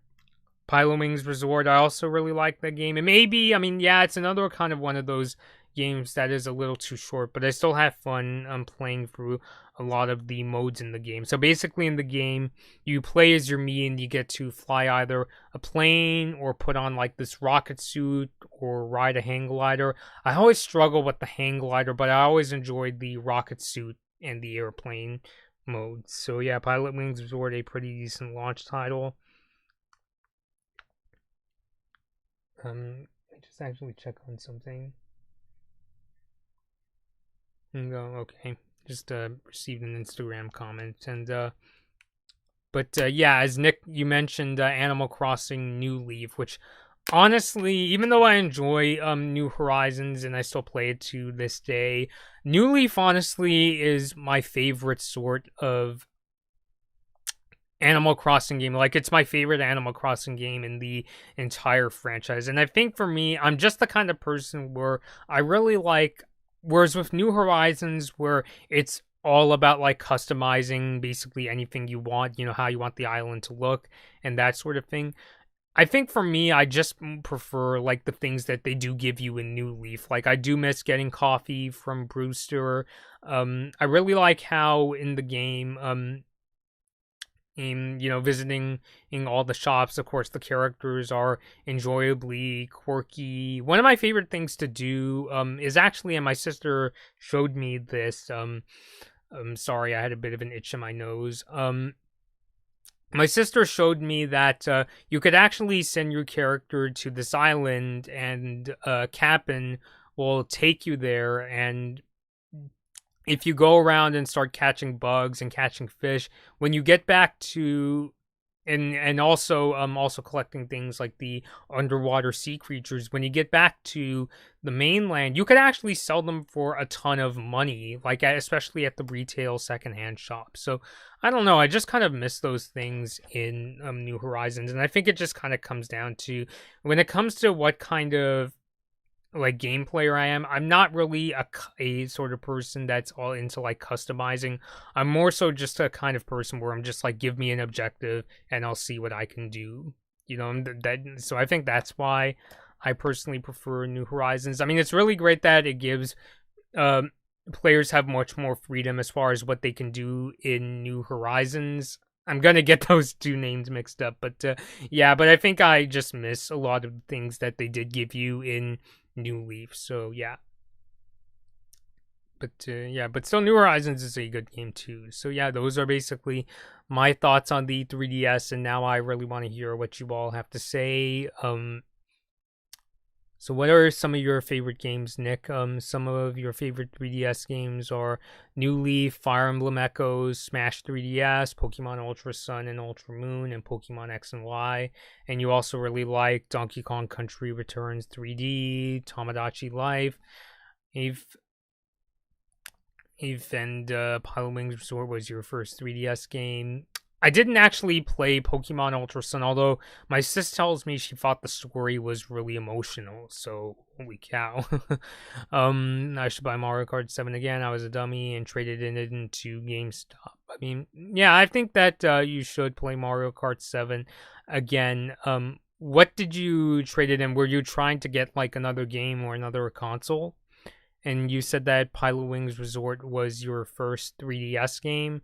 Pilo Wings Resort. I also really like that game. And maybe, yeah, it's another kind of one of those games that is a little too short, but I still have fun playing through a lot of the modes in the game. So basically in the game, you play as your Mii and you get to fly either a plane or put on like this rocket suit or ride a hang glider. I always struggle with the hang glider, but I always enjoyed the rocket suit and the airplane modes. So yeah, Pilot Wings Resort, a pretty decent launch title. I just actually check on something. Okay. Just received an Instagram comment, and but yeah, as Nick, you mentioned Animal Crossing New Leaf, which honestly, even though I enjoy New Horizons and I still play it to this day, New Leaf honestly is my favorite sort of Animal Crossing game. Like, it's my favorite Animal Crossing game in the entire franchise. And I think for me, I'm just the kind of person where I really like, whereas with New Horizons, where it's all about like customizing basically anything you want, how you want the island to look and that sort of thing. I think for me, I just prefer like the things that they do give you in New Leaf. Like, I do miss getting coffee from Brewster. I really like how in the game, visiting all the shops, of course, the characters are enjoyably quirky. One of my favorite things to do is actually, and my sister showed me this. Sorry, I had a bit of an itch in my nose. My sister showed me that you could actually send your character to this island, and Cap'n will take you there, and if you go around and start catching bugs and catching fish, when you get back to and also collecting things like the underwater sea creatures, when you get back to the mainland, you could actually sell them for a ton of money, like especially at the retail secondhand shop. So I don't know, I just kind of miss those things in New Horizons, and I think it just kind of comes down to, when it comes to what kind of like game player I am, I'm not really a sort of person that's all into like customizing. I'm more so just a kind of person where I'm just like, give me an objective and I'll see what I can do. So I think that's why I personally prefer New Horizons. I mean, it's really great that it gives players have much more freedom as far as what they can do in New Horizons. I'm gonna get those two names mixed up, but yeah, but I think I just miss a lot of things that they did give you in New Leaf. So yeah, but still, New Horizons is a good game too. So yeah, those are basically my thoughts on the 3DS, and now I really want to hear what you all have to say. So what are some of your favorite games, Nick? Some of your favorite 3DS games are New Leaf, Fire Emblem Echoes, Smash 3DS, Pokemon Ultra Sun and Ultra Moon, and Pokemon X and Y. And you also really like Donkey Kong Country Returns 3D, Tomodachi Life, Eve and Pilo Wings Resort was your first 3DS game. I didn't actually play Pokemon Ultra Sun, although my sis tells me she thought the story was really emotional, so holy cow. I should buy Mario Kart 7 again. I was a dummy and traded it into GameStop. I mean, yeah, I think that you should play Mario Kart 7 again. What did you trade it in? Were you trying to get like another game or another console? And you said that Pilot Wings Resort was your first 3DS game.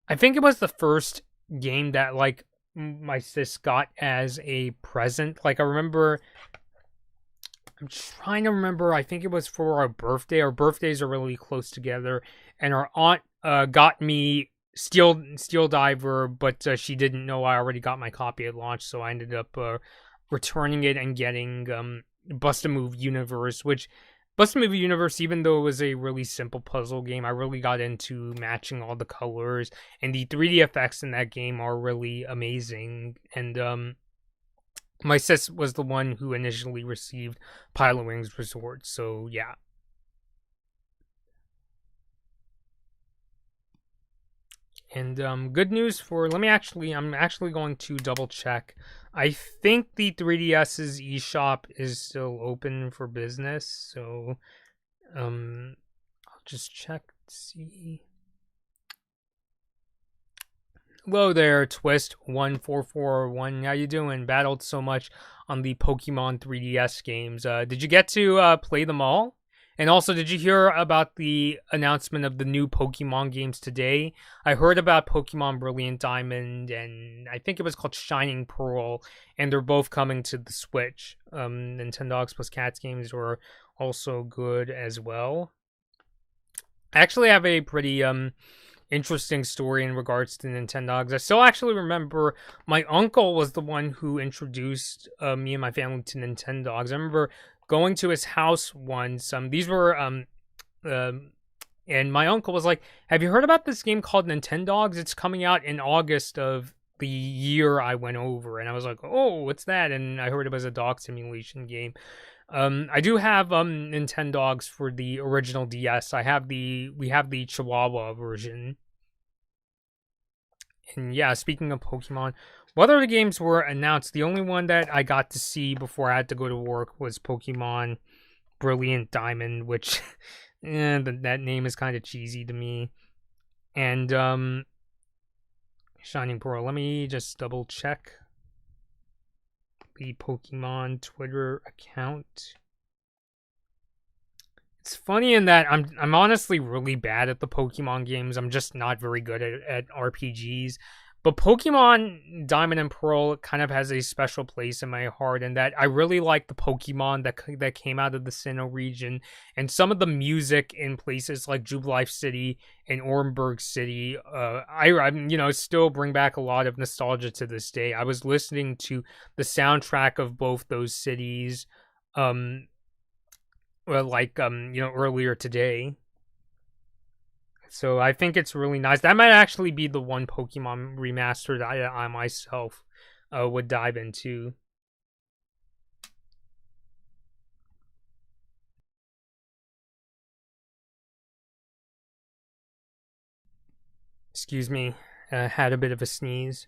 I think it was the first game that like my sis got as a present. Like I remember, I'm trying to remember. I think it was for our birthday. Our birthdays are really close together, and our aunt got me Steel Diver, but she didn't know I already got my copy at launch, so I ended up returning it and getting Bust a Move Universe, which Bust a Move Universe, even though it was a really simple puzzle game, I really got into matching all the colors, and the 3D effects in that game are really amazing. And my sis was the one who initially received Pilot Wings Resort, so yeah. And good news for, I'm actually going to double check. I think the 3DS's eShop is still open for business, so I'll just check to see. Hello there, Twist1441. How you doing? Battled so much on the Pokemon 3DS games. Did you get to play them all? And also, did you hear about the announcement of the new Pokemon games today? I heard about Pokemon Brilliant Diamond, and I think it was called Shining Pearl, and they're both coming to the Switch. Nintendogs plus Cats games were also good as well. I actually have a pretty interesting story in regards to Nintendogs. I still actually remember my uncle was the one who introduced me and my family to Nintendogs. I remember going to his house once. These were and my uncle was like, "Have you heard about this game called Nintendogs? It's coming out in August of the year I went over." And I was like, "Oh, what's that?" And I heard it was a dog simulation game. I do have Nintendogs for the original DS. We have the Chihuahua version. And yeah, speaking of Pokemon, what other games were announced? The only one that I got to see before I had to go to work was Pokemon Brilliant Diamond, which that name is kind of cheesy to me. And Shining Pearl. Let me just double check the Pokemon Twitter account. It's funny in that I'm honestly really bad at the Pokemon games. I'm just not very good at RPGs. But Pokemon Diamond and Pearl kind of has a special place in my heart, in that I really like the Pokemon that came out of the Sinnoh region, and some of the music in places like Jubilife City and Orenburg City. I still bring back a lot of nostalgia to this day. I was listening to the soundtrack of both those cities, earlier today. So I think it's really nice. That might actually be the one Pokemon remaster that I myself would dive into. Excuse me, had a bit of a sneeze.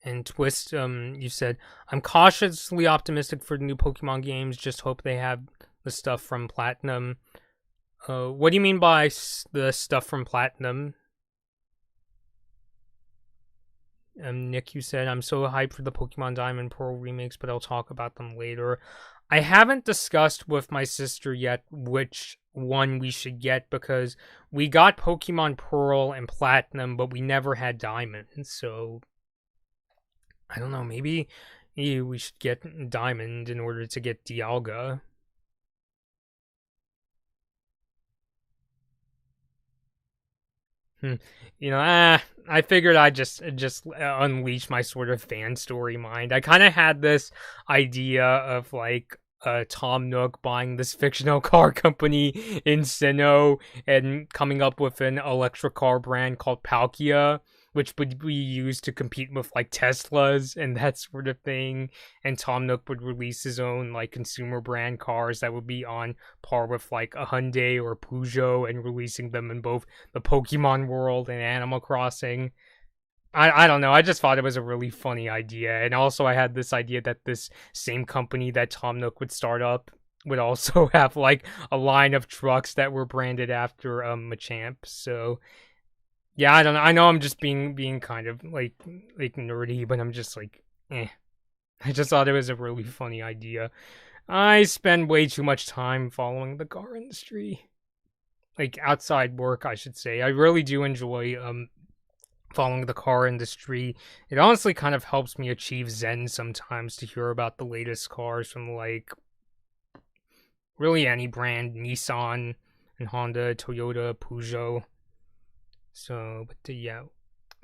And Twist, you said, "I'm cautiously optimistic for the new Pokemon games. Just hope they have the stuff from Platinum." What do you mean by the stuff from Platinum? Nick, you said, "I'm so hyped for the Pokemon Diamond Pearl remakes, but I'll talk about them later." I haven't discussed with my sister yet which one we should get, because we got Pokemon Pearl and Platinum, but we never had Diamond, so I don't know, maybe we should get Diamond in order to get Dialga. You know, I figured I'd just unleash my sort of fan story mind. I kind of had this idea of like Tom Nook buying this fictional car company in Sinnoh and coming up with an electric car brand called Palkia, which would be used to compete with like Teslas and that sort of thing. And Tom Nook would release his own like consumer brand cars that would be on par with like a Hyundai or Peugeot, and releasing them in both the Pokemon world and Animal Crossing. I don't know. I just thought it was a really funny idea. And also I had this idea that this same company that Tom Nook would start up would also have like a line of trucks that were branded after Machamp. So yeah, I don't know. I know I'm just being kind of like nerdy, but I'm just like, eh. I just thought it was a really funny idea. I spend way too much time following the car industry. Like outside work, I should say. I really do enjoy following the car industry. It honestly kind of helps me achieve zen sometimes to hear about the latest cars from like really any brand, Nissan and Honda, Toyota, Peugeot. So, but yeah.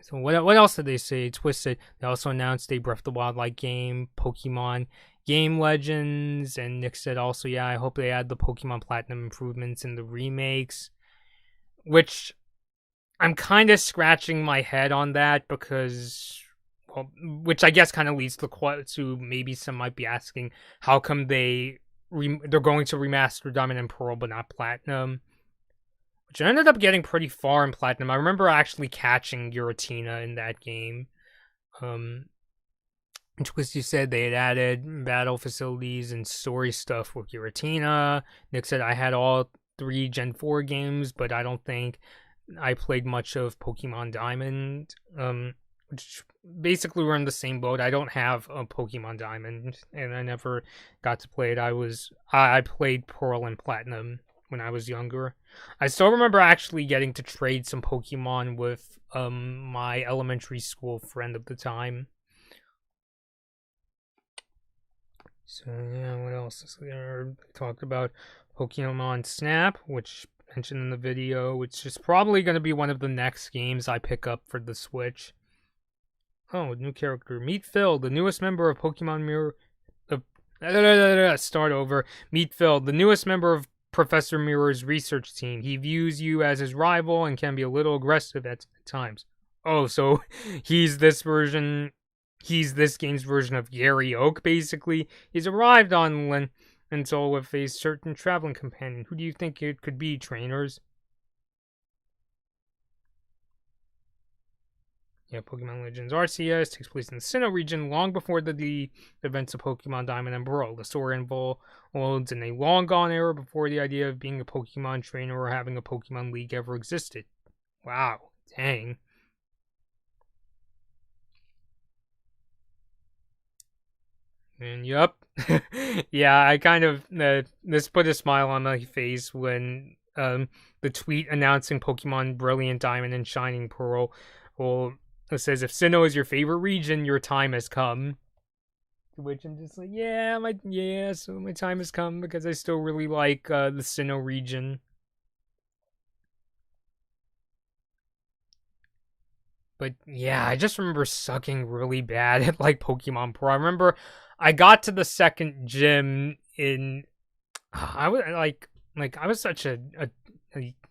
So what else did they say? Twisted. They also announced a Breath of the Wild-like game, Pokemon Game Legends, and Nick said also, yeah, I hope they add the Pokemon Platinum improvements in the remakes, which I'm kind of scratching my head on that because, well, which I guess kind of leads to maybe some might be asking, how come they're going to remaster Diamond and Pearl but not Platinum? Which ended up getting pretty far in Platinum. I remember actually catching Giratina in that game. Twisty said they had added battle facilities and story stuff with Giratina. Nick said I had all 3 Gen 4 games, but I don't think I played much of Pokemon Diamond. Which basically we're in the same boat. I don't have a Pokemon Diamond, and I never got to play it. I played Pearl and Platinum when I was younger. I still remember actually getting to trade some Pokemon with my elementary school friend at the time. So yeah, what else is there? I talked about Pokemon Snap, which mentioned in the video, which is probably going to be one of the next games I pick up for the Switch. Oh, new character. Meet Phil, the newest member of Pokemon Mirror. Start over. Meet Phil, the newest member of Professor Mirror's research team. He views you as his rival and can be a little aggressive at times. Oh, so he's this game's version of Gary Oak, basically. He's arrived on Lentil with a certain traveling companion. Who do you think it could be, trainers? Yeah, Pokemon Legends Arceus takes place in the Sinnoh region long before the events of Pokemon Diamond and Pearl. The story unfolds in a long-gone era before the idea of being a Pokemon trainer or having a Pokemon League ever existed. Wow, dang. And yup. Yeah, I kind of this put a smile on my face when the tweet announcing Pokemon Brilliant Diamond and Shining Pearl, well, it says, if Sinnoh is your favorite region, your time has come. To which I'm just like, so my time has come because I still really like the Sinnoh region. But yeah, I just remember sucking really bad at like Pokemon Pro. I remember I got to the second gym in I was I was such a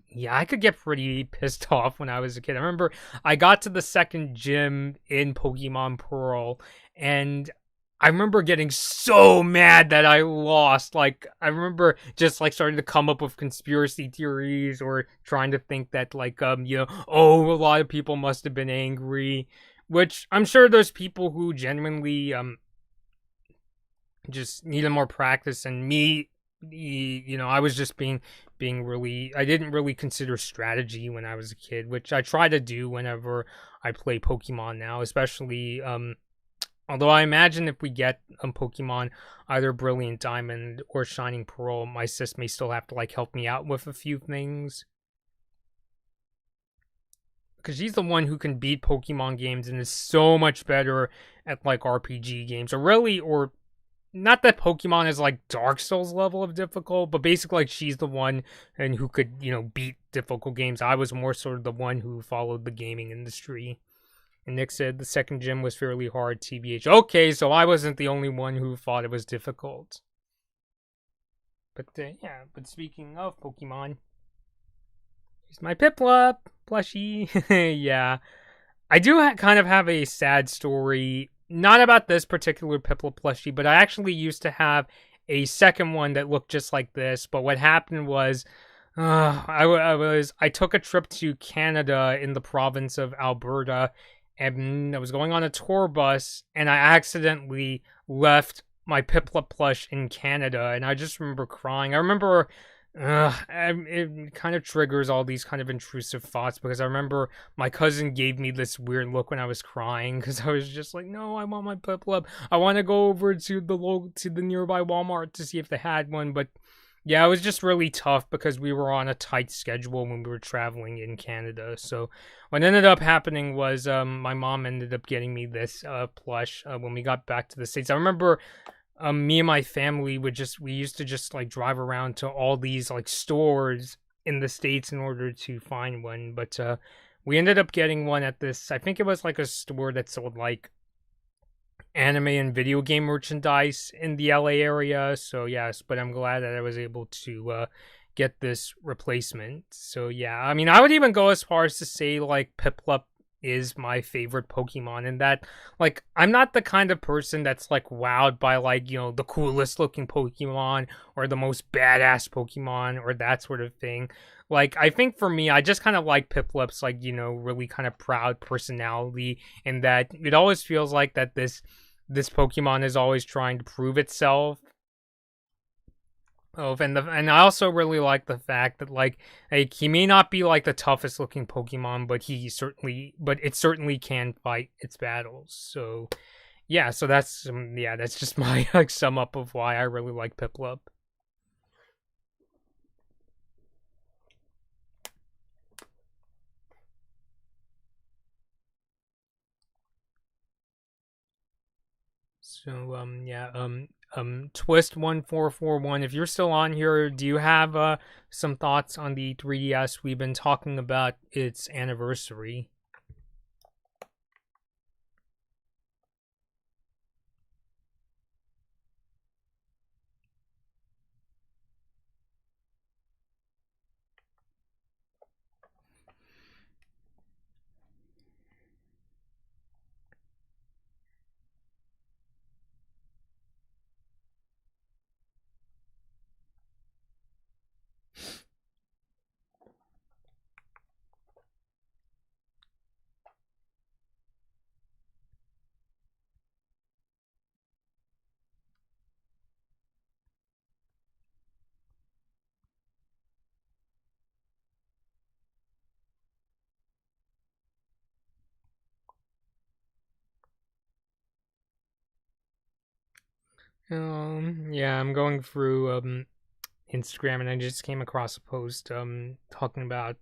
yeah, I could get pretty pissed off when I was a kid. I remember I got to the second gym in Pokemon Pearl, and I remember getting so mad that I lost. Like, I remember just, like, starting to come up with conspiracy theories or trying to think that, like, a lot of people must have been angry. Which, I'm sure there's people who genuinely, just needed more practice, and me, I was just being really, I didn't really consider strategy when I was a kid, which I try to do whenever I play Pokemon now, especially although I imagine if we get Pokemon either Brilliant Diamond or Shining Pearl, my sis may still have to like help me out with a few things, because she's the one who can beat Pokemon games and is so much better at like RPG games, or not that Pokemon is like Dark Souls level of difficult, but basically like she's the one and who could, you know, beat difficult games. I was more sort of the one who followed the gaming industry. And Nick said the second gym was fairly hard, TBH. Okay, so I wasn't the only one who thought it was difficult. But yeah, but speaking of Pokemon, here's my Piplup Plushie. Yeah, I do kind of have a sad story, not about this particular Piplup Plushie, but I actually used to have a second one that looked just like this. But what happened was, I took a trip to Canada in the province of Alberta, and I was going on a tour bus, and I accidentally left my Piplup plush in Canada, and I just remember crying. I remember, it kind of triggers all these kind of intrusive thoughts, because I remember my cousin gave me this weird look when I was crying, because I was just like, no, I want my Piplup. I want to go over to the nearby Walmart to see if they had one, but yeah, it was just really tough because we were on a tight schedule when we were traveling in Canada. So what ended up happening was my mom ended up getting me this plush when we got back to the States. I remember me and my family we used to just like drive around to all these like stores in the States in order to find one. But we ended up getting one at this, I think it was like a store that sold like anime and video game merchandise in the LA area. So yes, but I'm glad that I was able to get this replacement. So yeah, I mean, I would even go as far as to say like Piplup is my favorite Pokemon, and that like I'm not the kind of person that's like wowed by like, you know, the coolest looking Pokemon or the most badass Pokemon or that sort of thing. Like, I think for me, I just kind of like Piplup's like, you know, really kind of proud personality, and that it always feels like that this Pokemon is always trying to prove itself. Oh, and I also really like the fact that like he may not be like the toughest looking Pokemon, but it certainly can fight its battles. So yeah, so that's that's just my like sum up of why I really like Piplup. So Twist1441, if you're still on here, do you have some thoughts on the 3DS? We've been talking about its anniversary. Yeah, I'm going through Instagram, and I just came across a post talking about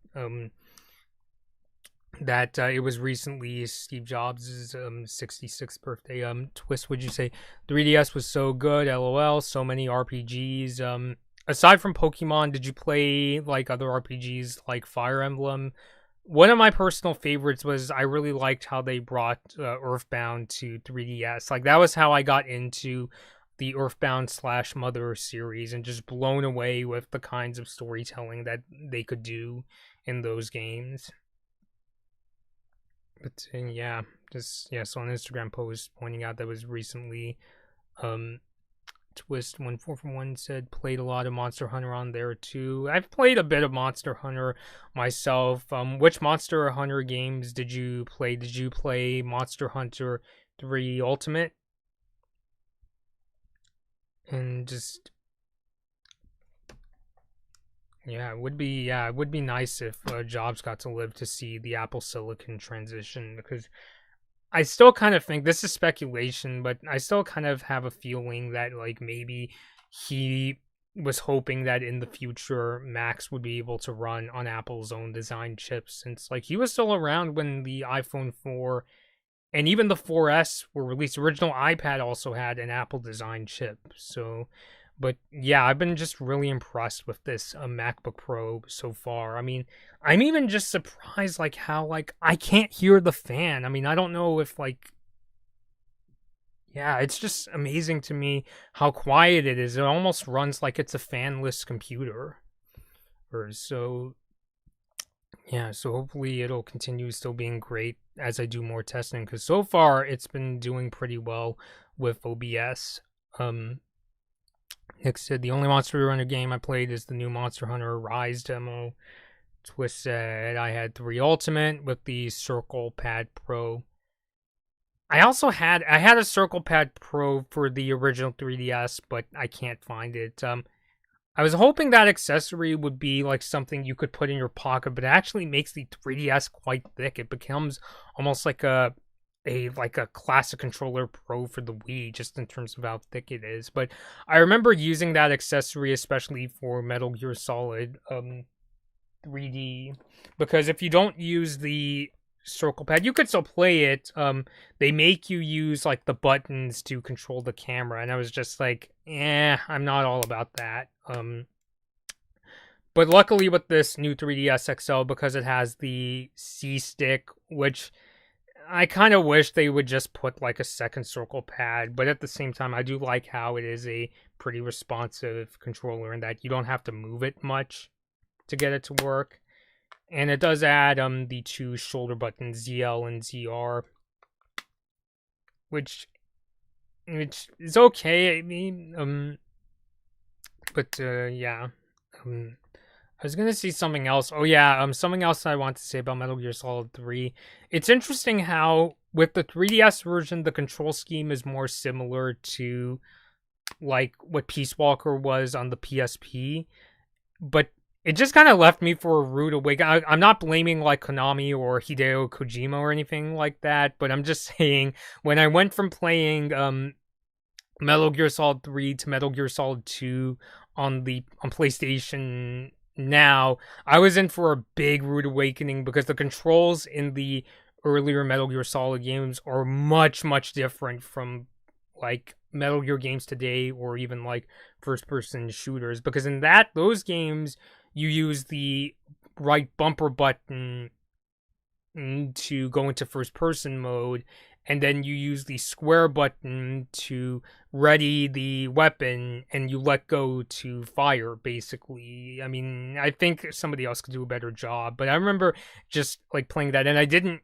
that it was recently Steve Jobs' 66th birthday. Twist, would you say 3DS was so good? LOL. So many RPGs. Aside from Pokemon, did you play like other RPGs like Fire Emblem? One of my personal favorites was I really liked how they brought Earthbound to 3DS. Like that was how I got into the Earthbound / Mother series, and just blown away with the kinds of storytelling that they could do in those games. But yeah, so on Instagram post pointing out that was recently um Twist1441 said played a lot of Monster Hunter on there too. I've played a bit of Monster Hunter myself. Which Monster Hunter games did you play? Did you play Monster Hunter 3 Ultimate? And just it would be nice if Jobs got to live to see the Apple Silicon transition, because I still kind of think, this is speculation, but I still kind of have a feeling that like maybe he was hoping that in the future Macs would be able to run on Apple's own design chips, since like he was still around when the iPhone 4 and even the 4S were released. The original iPad also had an Apple design chip. So, but yeah, I've been just really impressed with this MacBook Pro so far. I mean, I'm even just surprised like how like I can't hear the fan. I mean, I don't know if like, yeah, it's just amazing to me how quiet it is. It almost runs like it's a fanless computer. Or so yeah, so hopefully it'll continue still being great as I do more testing, because so far it's been doing pretty well with OBS. Like I said, the only Monster Hunter game I played is the new Monster Hunter Rise demo. Twisted, I had 3 Ultimate with the Circle Pad Pro. I had a Circle Pad Pro for the original 3DS, but I can't find it. I was hoping that accessory would be like something you could put in your pocket, but it actually makes the 3DS quite thick. It becomes almost like a classic controller Pro for the Wii, just in terms of how thick it is. But I remember using that accessory especially for Metal Gear Solid 3D, because if you don't use the circle pad, you could still play it. They make you use like the buttons to control the camera, and I was just like, I'm not all about that. But luckily with this new 3DS XL, because it has the C stick, which I kind of wish they would just put like a second circle pad, but at the same time I do like how it is a pretty responsive controller in that you don't have to move it much to get it to work. And it does add the 2 shoulder buttons, ZL and ZR, which is okay. I mean, but yeah. I was gonna say something else. Oh yeah, something else I want to say about Metal Gear Solid 3. It's interesting how with the 3DS version, the control scheme is more similar to like what Peace Walker was on the PSP, but it just kind of left me for a rude awakening. I'm not blaming like Konami or Hideo Kojima or anything like that, but I'm just saying when I went from playing Metal Gear Solid 3 to Metal Gear Solid 2 on PlayStation Now, I was in for a big rude awakening because the controls in the earlier Metal Gear Solid games are much, much different from like Metal Gear games today, or even like first person shooters, because in those games you use the right bumper button to go into first person mode, and then you use the square button to ready the weapon, and you let go to fire, basically. I mean, I think somebody else could do a better job, but I remember just like playing that, and I didn't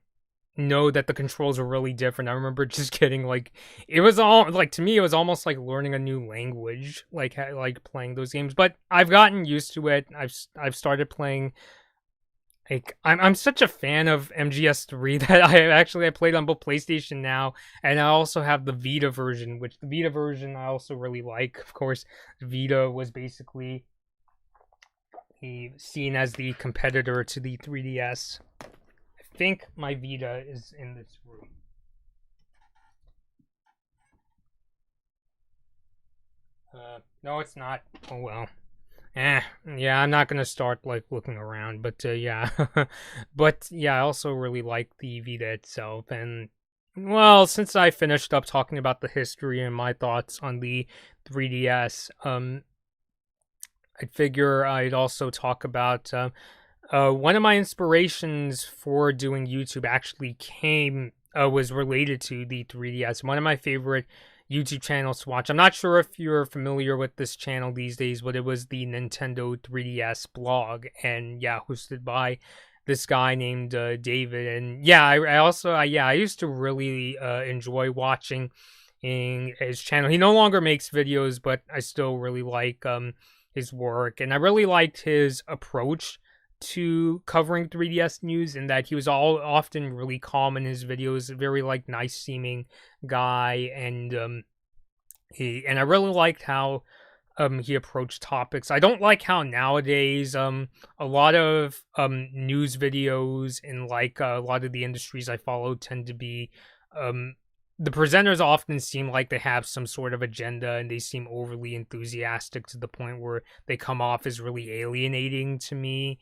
know that the controls were really different. I remember just getting like, it was all like, to me it was almost like learning a new language, like playing those games. But I've gotten used to it. I've started playing. Like I'm such a fan of MGS3 that I played on both PlayStation Now, and I also have the Vita version, which the Vita version I also really like. Of course, Vita was basically seen as the competitor to the 3DS. I think my Vita is in this room. No, it's not. Oh well. Yeah, I'm not gonna start like looking around, but yeah. But yeah, I also really like the Vita itself, and well, since I finished up talking about the history and my thoughts on the 3DS, I'd figure I'd also talk about one of my inspirations for doing YouTube actually was related to the 3DS. One of my favorite YouTube channels to watch. I'm not sure if you're familiar with this channel these days, but it was the Nintendo 3DS blog, and yeah, hosted by this guy named David. And yeah, I used to really enjoy watching in his channel. He no longer makes videos, but I still really like his work, and I really liked his approach to covering 3DS news, in that he was often really calm in his videos, very like nice seeming guy, and I really liked how he approached topics. I don't like how nowadays a lot of news videos in like a lot of the industries I follow tend to be the presenters often seem like they have some sort of agenda, and they seem overly enthusiastic to the point where they come off as really alienating to me.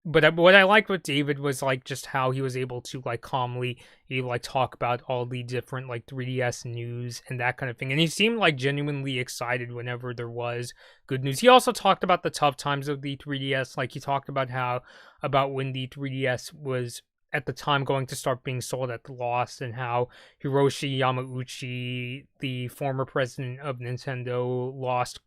but what I liked with David was like just how he was able to like calmly like talk about all the different like 3DS news and that kind of thing, and he seemed like genuinely excited whenever there was good news. He also talked about the tough times of the 3DS, like he talked about when the 3DS was at the time going to start being sold at the loss, and how Hiroshi Yamauchi, the former president of Nintendo, lost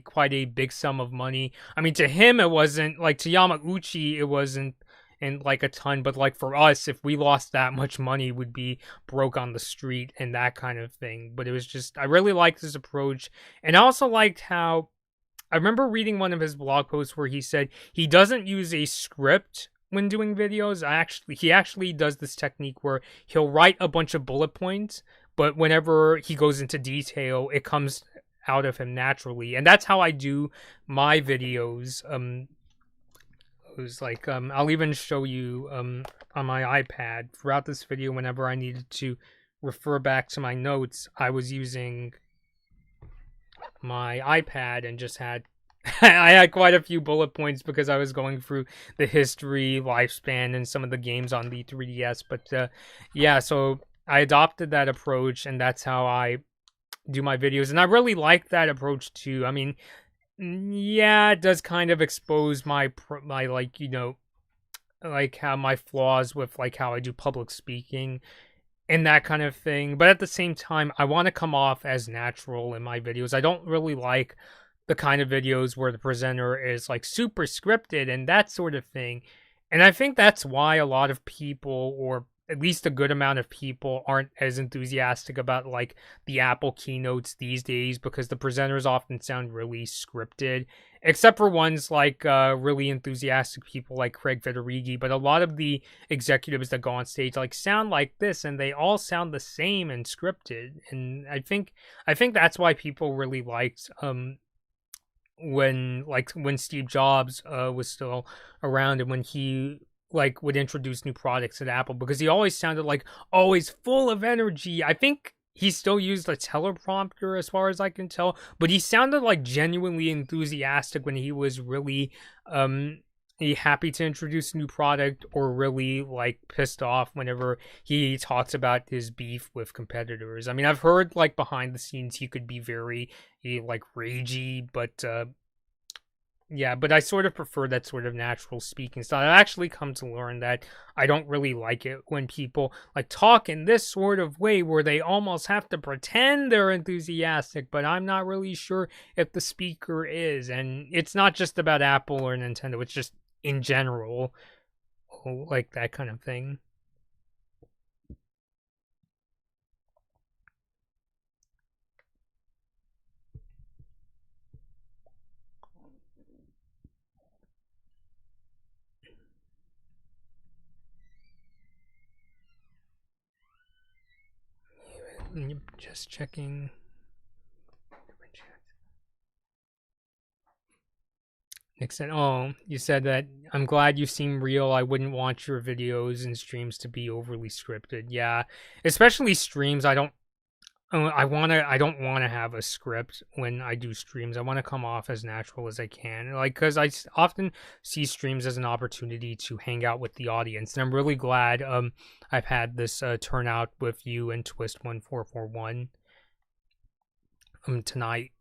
quite a big sum of money. I mean, to him, it wasn't like to Yamauchi, it wasn't and like a ton, but like for us, if we lost that much money, we'd be broke on the street and that kind of thing. But it was just, I really liked his approach, and I also liked how I remember reading one of his blog posts where he said he doesn't use a script when doing videos. He actually does this technique where he'll write a bunch of bullet points, but whenever he goes into detail, it comes out of him naturally, and that's how I do my videos. It was like I'll even show you on my iPad throughout this video. Whenever I needed to refer back to my notes, I was using my iPad and just had I had quite a few bullet points because I was going through the history, lifespan, and some of the games on the 3DS. But yeah, so I adopted that approach, and that's how I do my videos, and I really like that approach too. I mean, yeah, it does kind of expose my like, you know, like how my flaws with like how I do public speaking and that kind of thing, but at the same time, I want to come off as natural in my videos. I don't really like the kind of videos where the presenter is like super scripted and that sort of thing, and I think that's why a lot of people, or at least a good amount of people, aren't as enthusiastic about like the Apple keynotes these days, because the presenters often sound really scripted, except for ones like really enthusiastic people like Craig Federighi. But a lot of the executives that go on stage like sound like this, and they all sound the same and scripted. And I think that's why people really liked when Steve Jobs was still around, and when he like would introduce new products at Apple, because he always sounded like always full of energy. I think he still used a teleprompter as far as I can tell, but he sounded like genuinely enthusiastic when he was really happy to introduce a new product, or really like pissed off whenever he talks about his beef with competitors. I mean, I've heard like behind the scenes he could be very like ragey, but yeah, but I sort of prefer that sort of natural speaking style. I've actually come to learn that I don't really like it when people like talk in this sort of way where they almost have to pretend they're enthusiastic, but I'm not really sure if the speaker is. And it's not just about Apple or Nintendo, it's just in general, like that kind of thing. Just checking. Nick said, "Oh, you said that I'm glad you seem real. I wouldn't want your videos and streams to be overly scripted." Yeah, especially streams. I don't want to have a script when I do streams. I want to come off as natural as I can, like, because I often see streams as an opportunity to hang out with the audience, and I'm really glad I've had this turnout with you and Twist1441 tonight.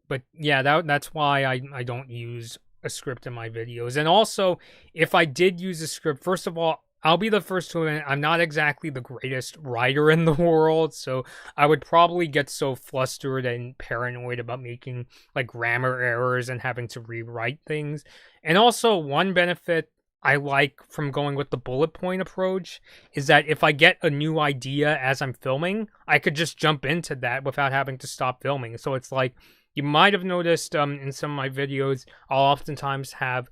But yeah, that's why I don't use a script in my videos. And also, if I did use a script, first of all, I'll be the first to admit I'm not exactly the greatest writer in the world, so I would probably get so flustered and paranoid about making like grammar errors and having to rewrite things. And also, one benefit I like from going with the bullet point approach is that if I get a new idea as I'm filming, I could just jump into that without having to stop filming. So it's like, you might have noticed in some of my videos, I'll oftentimes have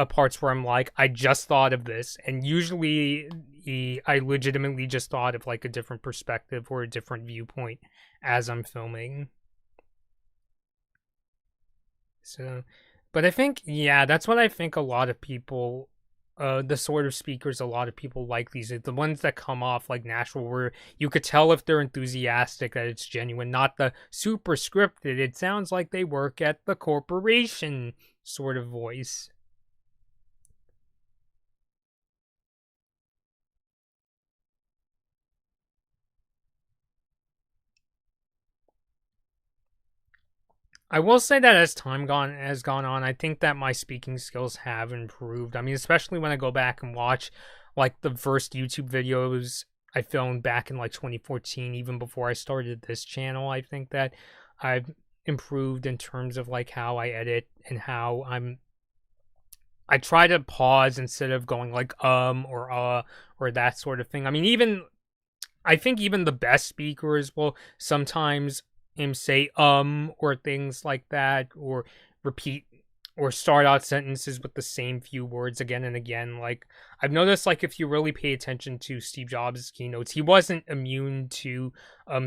parts where I'm like, I just thought of this, and usually I legitimately just thought of like a different perspective or a different viewpoint as I'm filming. So, but I think, yeah, that's what I think a lot of people the sort of speakers a lot of people like. These are the ones that come off like natural, where you could tell if they're enthusiastic, that it's genuine, not the super scripted, it sounds like they work at the corporation sort of voice. I will say that as time has gone on, I think that my speaking skills have improved. I mean, especially when I go back and watch like the first YouTube videos I filmed back in like 2014, even before I started this channel. I think that I've improved in terms of like how I edit and how I try to pause instead of going like or that sort of thing. I mean, even I think even the best speakers will sometimes say or things like that, or repeat or start out sentences with the same few words again and again. Like, I've noticed, like, if you really pay attention to Steve Jobs' keynotes, he wasn't immune to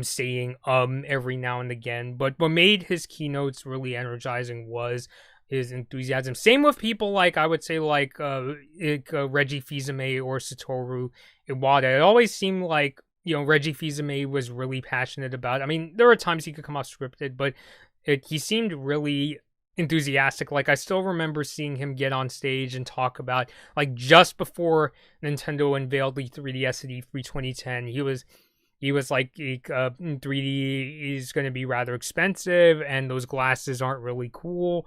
saying every now and again. But what made his keynotes really energizing was his enthusiasm. Same with people like, I would say, like Reggie Fils-Aimé or Satoru Iwata. It always seemed like, you know, Reggie Fils-Aimé was really passionate about it. I mean, there were times he could come off scripted, but he seemed really enthusiastic. Like, I still remember seeing him get on stage and talk about, like, just before Nintendo unveiled the 3DS at E3 2010, he was like, 3D is going to be rather expensive, and those glasses aren't really cool.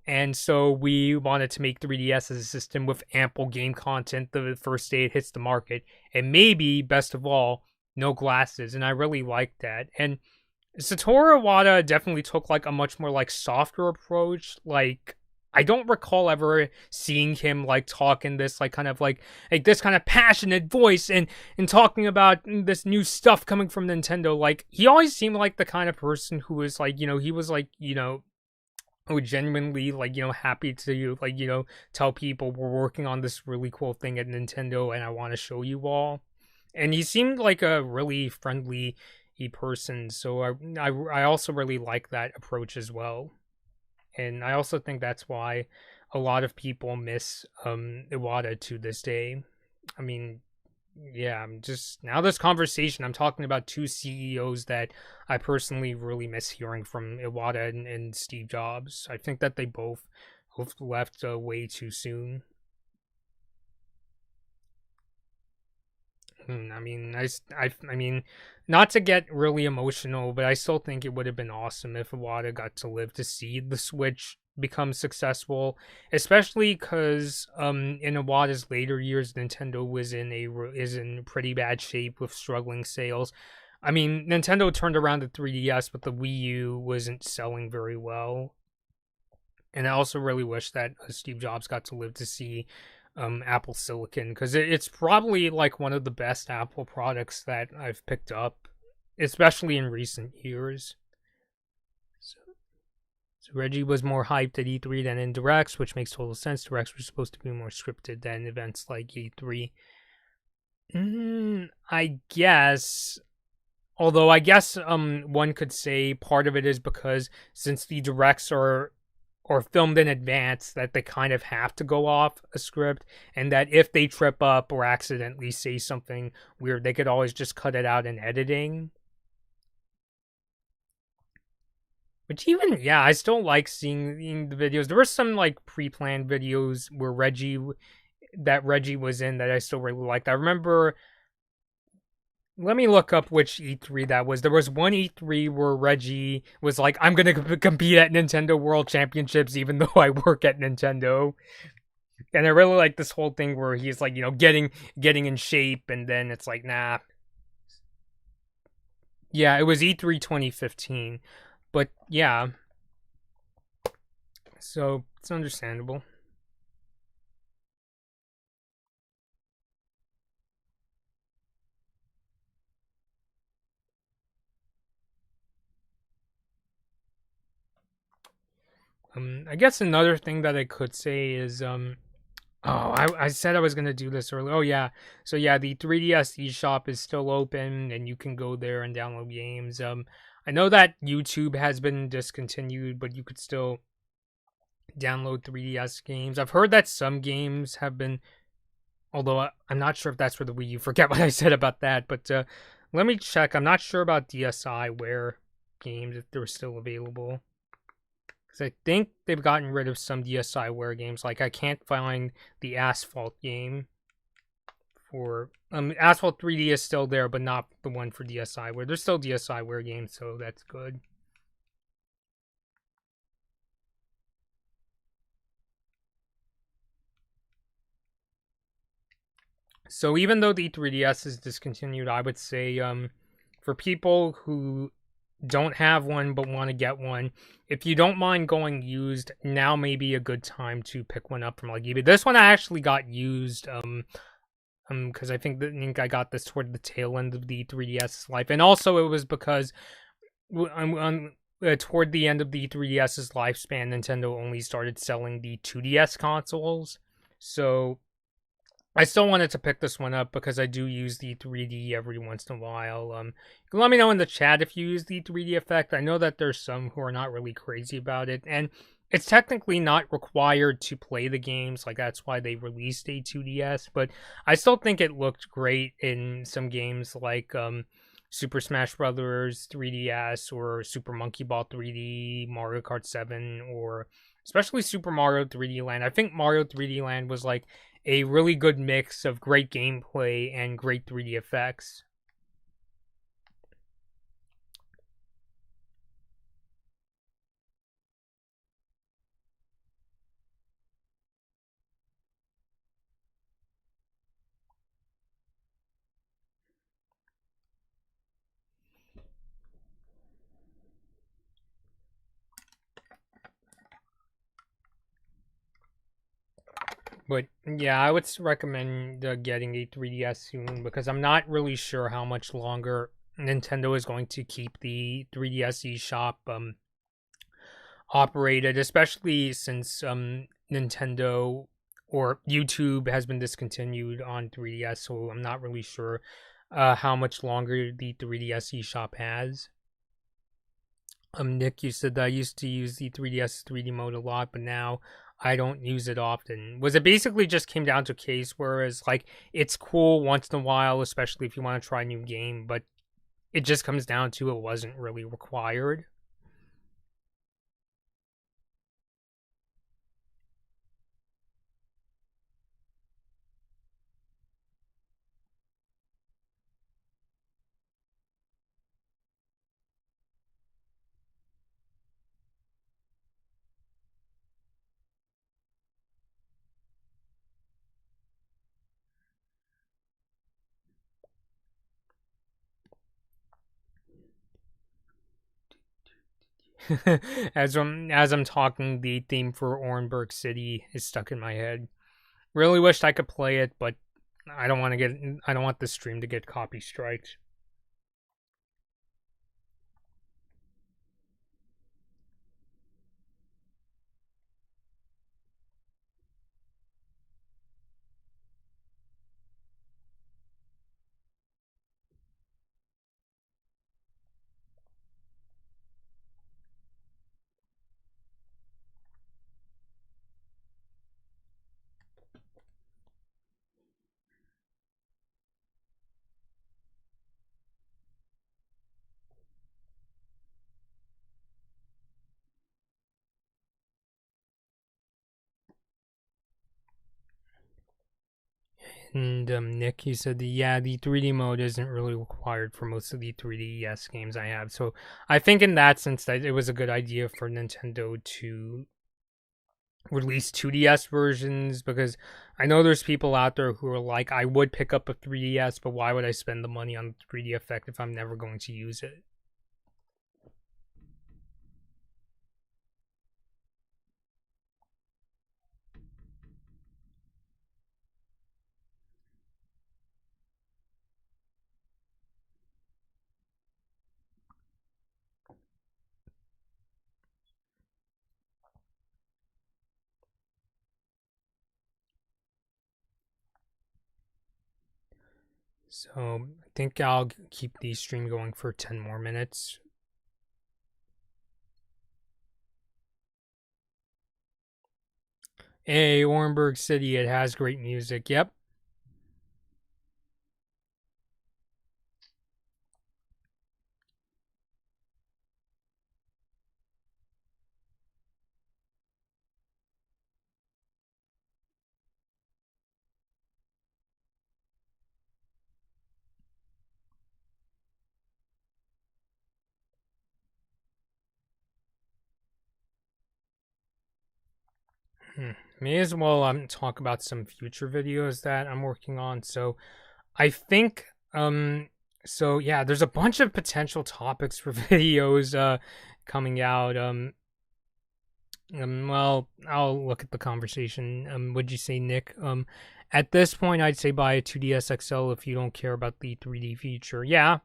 And so we wanted to make 3DS as a system with ample game content the first day it hits the market, and maybe best of all, no glasses. And I really liked that. And Satoru Iwata definitely took like a much more like softer approach. Like, I don't recall ever seeing him like talk in this like kind of like this kind of passionate voice and talking about this new stuff coming from Nintendo. Like, he always seemed like the kind of person who was like, you know, he was like, you know, who genuinely, like, you know, happy to, like, you know, tell people we're working on this really cool thing at Nintendo and I want to show you all. And he seemed like a really friendly person, so I also really like that approach as well. And I also think that's why a lot of people miss Iwata to this day. I mean, yeah, I'm just, now this conversation, I'm talking about two CEOs that I personally really miss hearing from, Iwata and Steve Jobs. I think that they both left way too soon. I mean, I mean, not to get really emotional, but I still think it would have been awesome if Iwata got to live to see the Switch become successful, especially because in Iwata's later years, Nintendo is in pretty bad shape with struggling sales. I mean, Nintendo turned around the 3DS, but the Wii U wasn't selling very well. And I also really wish that Steve Jobs got to live to see Apple Silicon, because it's probably like one of the best Apple products that I've picked up, especially in recent years. So Reggie was more hyped at E3 than in Directs, which makes total sense. Directs were supposed to be more scripted than events like E3. I guess. Although I guess one could say part of it is because since the Directs are or filmed in advance, that they kind of have to go off a script, and that if they trip up or accidentally say something weird, they could always just cut it out in editing. Which even, yeah, I still like seeing the videos. There were some like pre-planned videos where Reggie was in that I still really liked. I remember, let me look up which E3 that was. There was one E3 where Reggie was like, I'm going to compete at Nintendo World Championships even though I work at Nintendo. And I really like this whole thing where he's like, you know, getting in shape, and then it's like, nah. Yeah, it was E3 2015. But yeah. So, it's understandable. I guess another thing that I could say is I said I was gonna do this earlier. Oh yeah, so yeah, the 3DS eShop is still open, and you can go there and download games. I know that YouTube has been discontinued, but you could still download 3DS games. I've heard that some games have been, although I'm not sure if that's for the Wii U. Forget what I said about that, but let me check. I'm not sure about DSiWare games, if they're still available. Because I think they've gotten rid of some DSiWare games. Like, I can't find the Asphalt game for... Asphalt 3D is still there, but not the one for DSiWare. There's still DSiWare games, so that's good. So even though the 3DS is discontinued, I would say for people who don't have one but want to get one, if you don't mind going used, now may be a good time to pick one up from like eBay. This one I actually got used because I think I got this toward the tail end of the 3DS life, and also it was because toward the end of the 3DS's lifespan, Nintendo only started selling the 2DS consoles, so I still wanted to pick this one up because I do use the 3D every once in a while. Let me know in the chat if you use the 3D effect. I know that there's some who are not really crazy about it, and it's technically not required to play the games. Like, that's why they released a 2DS, but I still think it looked great in some games like Super Smash Bros. 3DS or Super Monkey Ball 3D, Mario Kart 7, or especially Super Mario 3D Land. I think Mario 3D Land was like a really good mix of great gameplay and great 3D effects. But yeah, I would recommend getting a 3DS soon because I'm not really sure how much longer Nintendo is going to keep the 3DS eShop operated, especially since Nintendo or YouTube has been discontinued on 3DS, so I'm not really sure how much longer the 3DS eShop has. Nick, you said that I used to use the 3DS 3D mode a lot, but now I don't use it often. Was it basically just came down to a case whereas like it's cool once in a while, especially if you want to try a new game, but it just comes down to it wasn't really required? As I'm talking, the theme for Orenburg City is stuck in my head. Really wished I could play it, but I don't want the stream to get copy striked. And Nick, you said the 3D mode isn't really required for most of the 3DS games I have. So I think in that sense that it was a good idea for Nintendo to release 2DS versions, because I know there's people out there who are like, I would pick up a 3DS, but why would I spend the money on the 3D effect if I'm never going to use it? So I think I'll keep the stream going for 10 more minutes. Hey, Orenburg City, it has great music. Yep. May as well talk about some future videos that I'm working on. So I think so yeah, there's a bunch of potential topics for videos coming out. Well, I'll look at the conversation. Would you say, Nick? At this point, I'd say buy a 2DS XL if you don't care about the 3D feature. Yeah.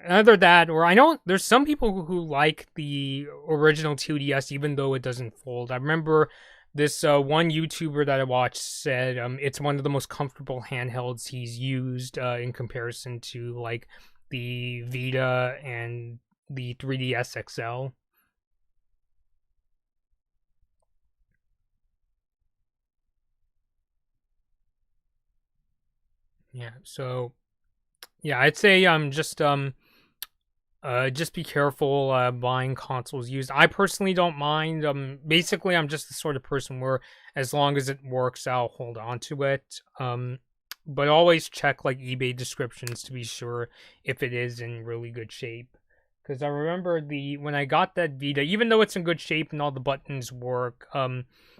Either that, or I know there's some people who like the original 2DS even though it doesn't fold. I remember this one YouTuber that I watched said it's one of the most comfortable handhelds he's used in comparison to like the Vita and the 3DS XL. Yeah, so yeah, I'd say just be careful buying consoles used. I personally don't mind. Basically, I'm just the sort of person where as long as it works, I'll hold on to it. But always check like eBay descriptions to be sure if it is in really good shape. Because I remember when I got that Vita, even though it's in good shape and all the buttons work,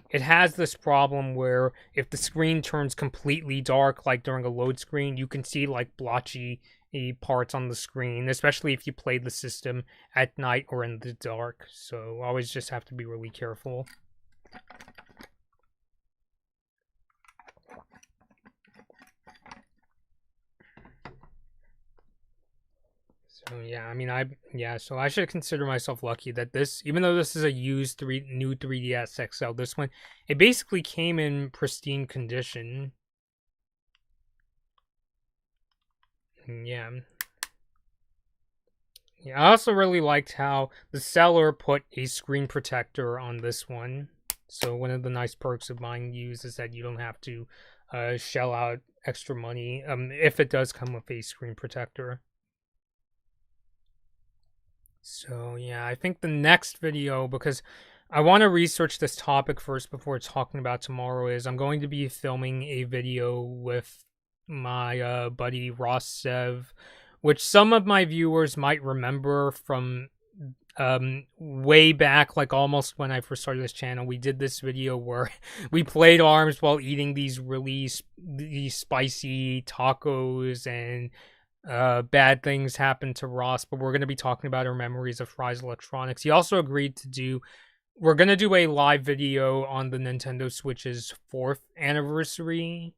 it has this problem where if the screen turns completely dark, like during a load screen, you can see like blotchy parts on the screen, especially if you play the system at night or in the dark. So always just have to be really careful. So yeah, I mean, so I should consider myself lucky that this, even though this is a used new 3DS XL, this one, it basically came in pristine condition. Yeah. Yeah, I also really liked how the seller put a screen protector on this one. So one of the nice perks of buying used is that you don't have to shell out extra money if it does come with a screen protector. So yeah, I think the next video, because I want to research this topic first before talking about tomorrow, is I'm going to be filming a video with my buddy Ross Sev, which some of my viewers might remember from way back, like almost when I first started this channel. We did this video where we played ARMS while eating these spicy tacos, and bad things happened to Ross, but we're going to be talking about our memories of Fry's Electronics. He also agreed to we're going to do a live video on the Nintendo Switch's 4th anniversary.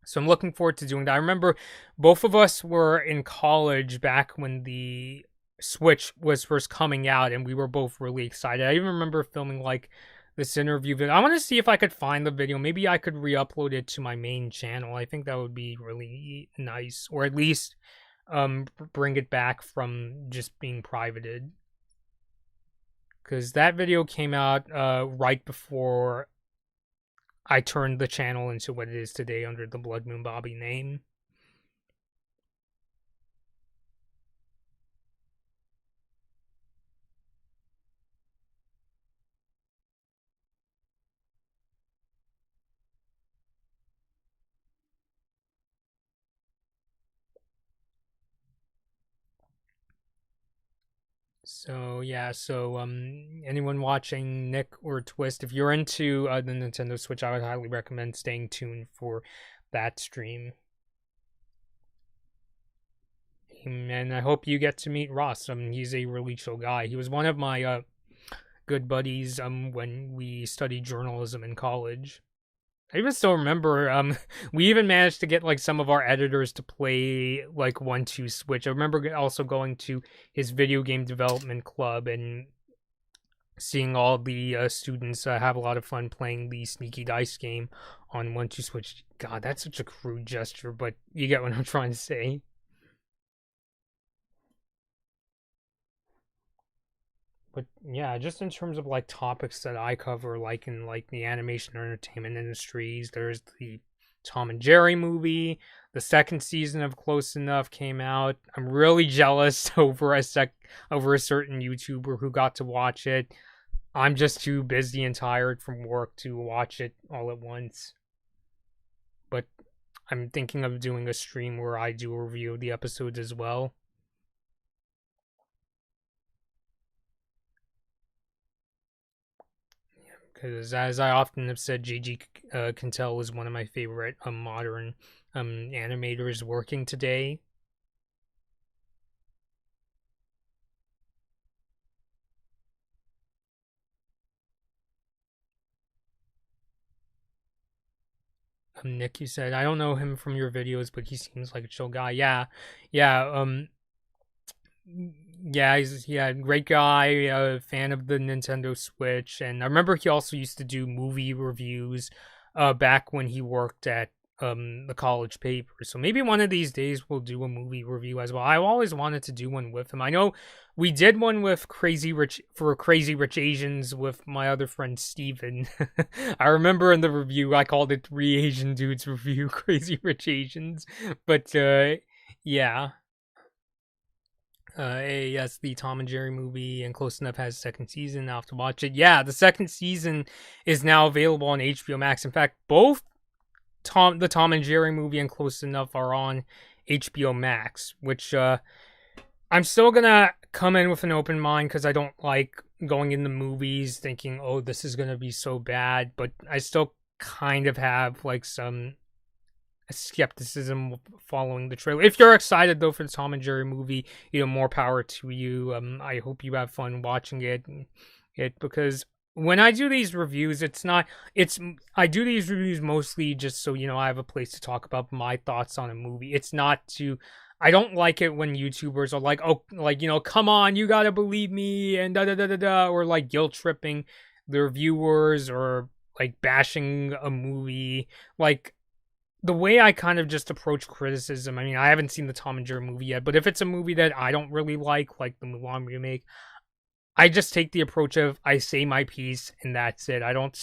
So I'm looking forward to doing that. I remember both of us were in college back when the Switch was first coming out, and we were both really excited. I even remember filming like this interview video. I want to see if I could find the video. Maybe I could re-upload it to my main channel. I think that would be really nice, or at least bring it back from just being privated. Because that video came out right before I turned the channel into what it is today under the Blood Moon Bobby name. So yeah, so anyone watching, Nick or Twist, if you're into the Nintendo Switch, I would highly recommend staying tuned for that stream. And I hope you get to meet Ross. He's a really chill guy. He was one of my good buddies when we studied journalism in college. I even still remember we even managed to get like some of our editors to play like 1-2 Switch. I remember also going to his video game development club and seeing all the students have a lot of fun playing the sneaky dice game on 1-2 Switch. God, that's such a crude gesture, but you get what I'm trying to say. But yeah, just in terms of like topics that I cover, like in like the animation and entertainment industries, there's the Tom and Jerry movie. The second season of Close Enough came out. I'm really jealous over a certain YouTuber who got to watch it. I'm just too busy and tired from work to watch it all at once. But I'm thinking of doing a stream where I do a review of the episodes as well. Because as I often have said, Gigi Quintel is one of my favorite modern animators working today. Nick, you said I don't know him from your videos, but he seems like a chill guy. Yeah, yeah, yeah, great guy, a fan of the Nintendo Switch, and I remember he also used to do movie reviews, back when he worked at the college paper. So maybe one of these days we'll do a movie review as well. I always wanted to do one with him. I know we did one with Crazy Rich Asians with my other friend Steven. I remember in the review I called it Three Asian Dudes Review Crazy Rich Asians, but yeah. Yes, the Tom and Jerry movie and Close Enough has a second season. I'll have to watch it. Yeah, the second season is now available on HBO Max. In fact, both the Tom and Jerry movie and Close Enough are on HBO Max, which I'm still gonna come in with an open mind because I don't like going in the movies thinking, oh, this is gonna be so bad. But I still kind of have like some skepticism following the trailer. If you're excited though for the Tom and Jerry movie, more power to you. I hope you have fun watching it because when I do these reviews, I do these reviews mostly just so I have a place to talk about my thoughts on a movie. It's not to I don't like it when YouTubers are like, oh, like, come on, you gotta believe me, and da da da da da, or like guilt tripping their viewers or like bashing a movie. Like, the way I kind of just approach criticism, I mean, I haven't seen the Tom and Jerry movie yet, but if it's a movie that I don't really like the Mulan remake, I just take the approach of I say my piece and that's it. I don't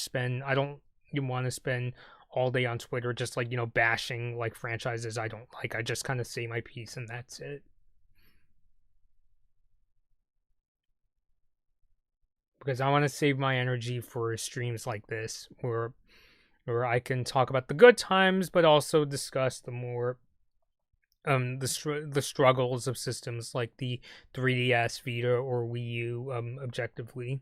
want to spend all day on Twitter just like, bashing like franchises I don't like. I just kind of say my piece and that's it. Because I want to save my energy for streams like this where I can talk about the good times but also discuss the more the struggles of systems like the 3DS, Vita, or Wii U objectively.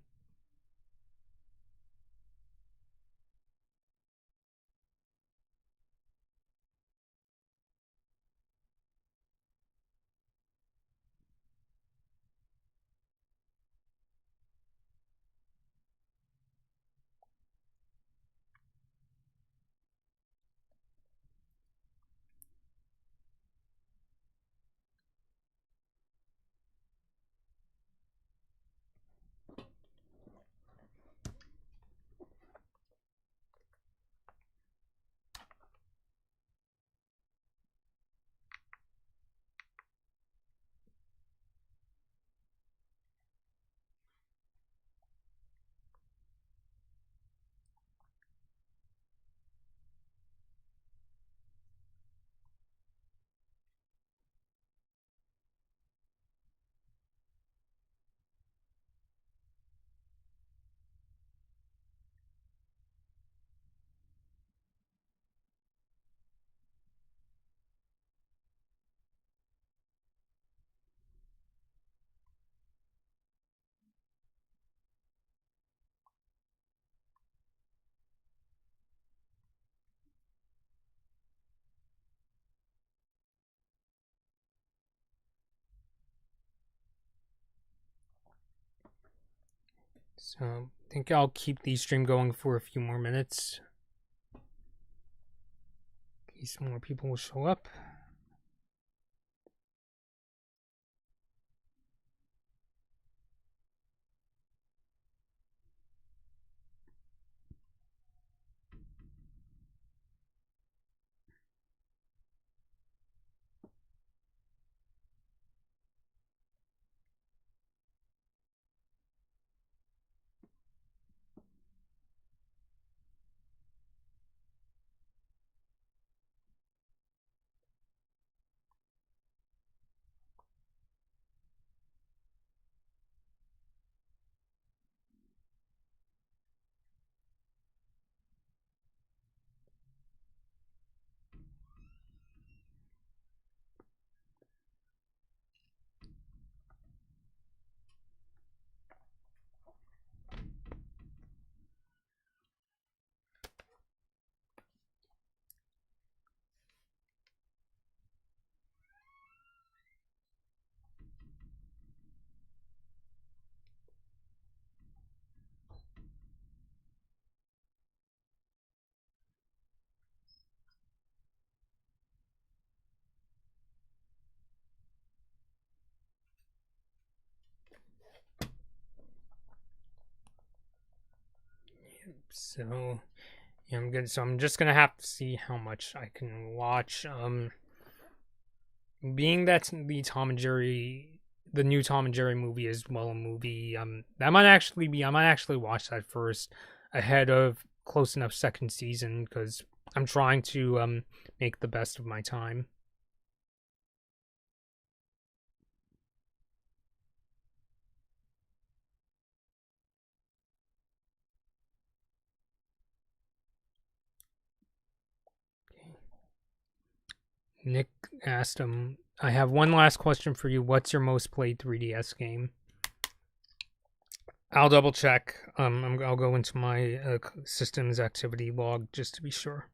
So I think I'll keep the stream going for a few more minutes in case more people will show up. So yeah, I'm good. So I'm just gonna have to see how much I can watch. Being that the Tom and Jerry, the new Tom and Jerry movie is well a movie. That might actually be. I might actually watch that first ahead of close enough second season because I'm trying to make the best of my time. Nick asked him, I have one last question for you. What's your most played 3DS game? I'll double check. I'll go into my systems activity log just to be sure.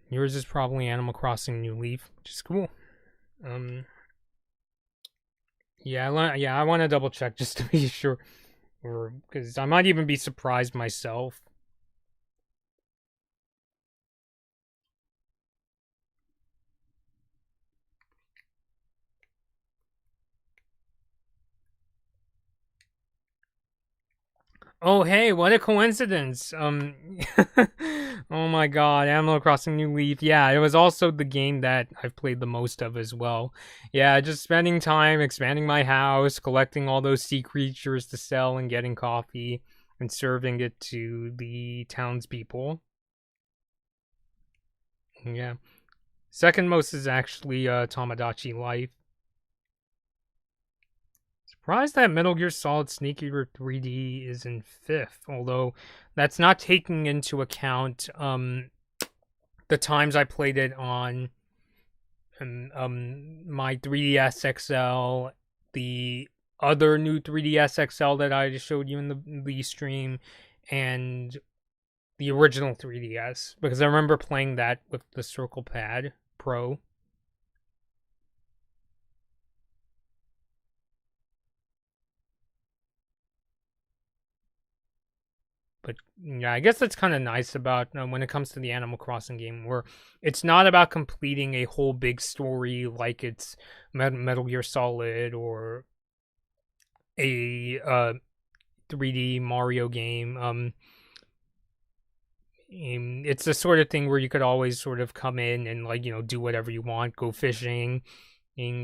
Yours is probably Animal Crossing New Leaf, which is cool. Yeah, I want to double check just to be sure, or because I might even be surprised myself. Oh, hey, what a coincidence. Oh my god, Animal Crossing New Leaf. Yeah, it was also the game that I've played the most of as well. Yeah, just spending time expanding my house, collecting all those sea creatures to sell and getting coffee and serving it to the townspeople. Yeah. Second most is actually Tomodachi Life. Surprised that Metal Gear Solid Snake Eater 3D is in fifth, although that's not taking into account the times I played it on my 3DS XL, the other new 3DS XL that I just showed you in the stream, and the original 3DS, because I remember playing that with the Circle Pad Pro. But yeah, I guess that's kind of nice about when it comes to the Animal Crossing game, where it's not about completing a whole big story like it's Metal Gear Solid or a 3D Mario game. It's the sort of thing where you could always sort of come in and do whatever you want, go fishing,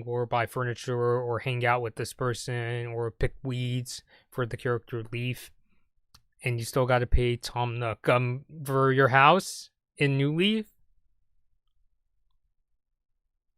or buy furniture, or hang out with this person, or pick weeds for the character Leaf. And you still got to pay Tom Nook for your house in New Leaf.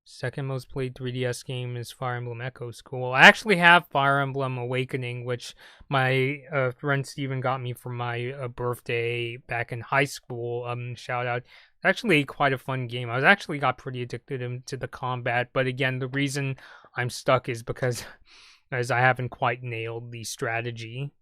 Second most played 3DS game is Fire Emblem Echo School. I actually have Fire Emblem Awakening, which my friend Steven got me for my birthday back in high school. Shout out. Actually, quite a fun game. I was actually got pretty addicted to the combat, but again, the reason I'm stuck is because as I haven't quite nailed the strategy.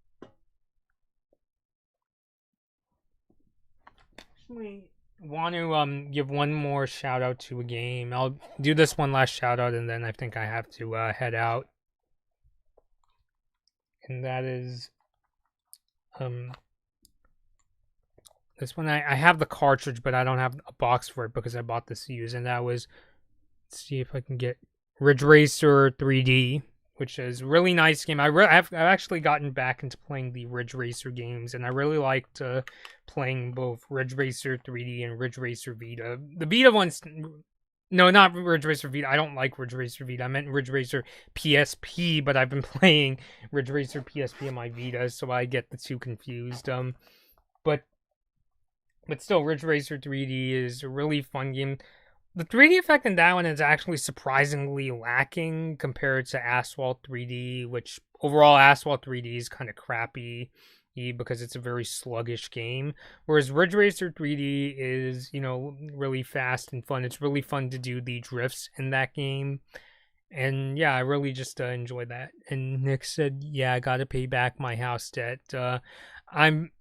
Want to give one more shout out to a game. I'll do this one last shout out and then I think I have to head out. And that is this one. I have the cartridge, but I don't have a box for it because I bought this used, and that was, let's see if I can get Ridge Racer 3D, which is a really nice game. I've actually gotten back into playing the Ridge Racer games, and I really liked playing both Ridge Racer 3D and Ridge Racer Vita. The Vita ones, no, not Ridge Racer Vita. I don't like Ridge Racer Vita. I meant Ridge Racer PSP, but I've been playing Ridge Racer PSP on my Vita, so I get the two confused. But still, Ridge Racer 3D is a really fun game. The 3D effect in that one is actually surprisingly lacking compared to Asphalt 3D, which overall Asphalt 3D is kind of crappy because it's a very sluggish game. Whereas Ridge Racer 3D is, really fast and fun. It's really fun to do the drifts in that game. And yeah, I really just enjoy that. And Nick said, yeah, I gotta pay back my house debt. I'm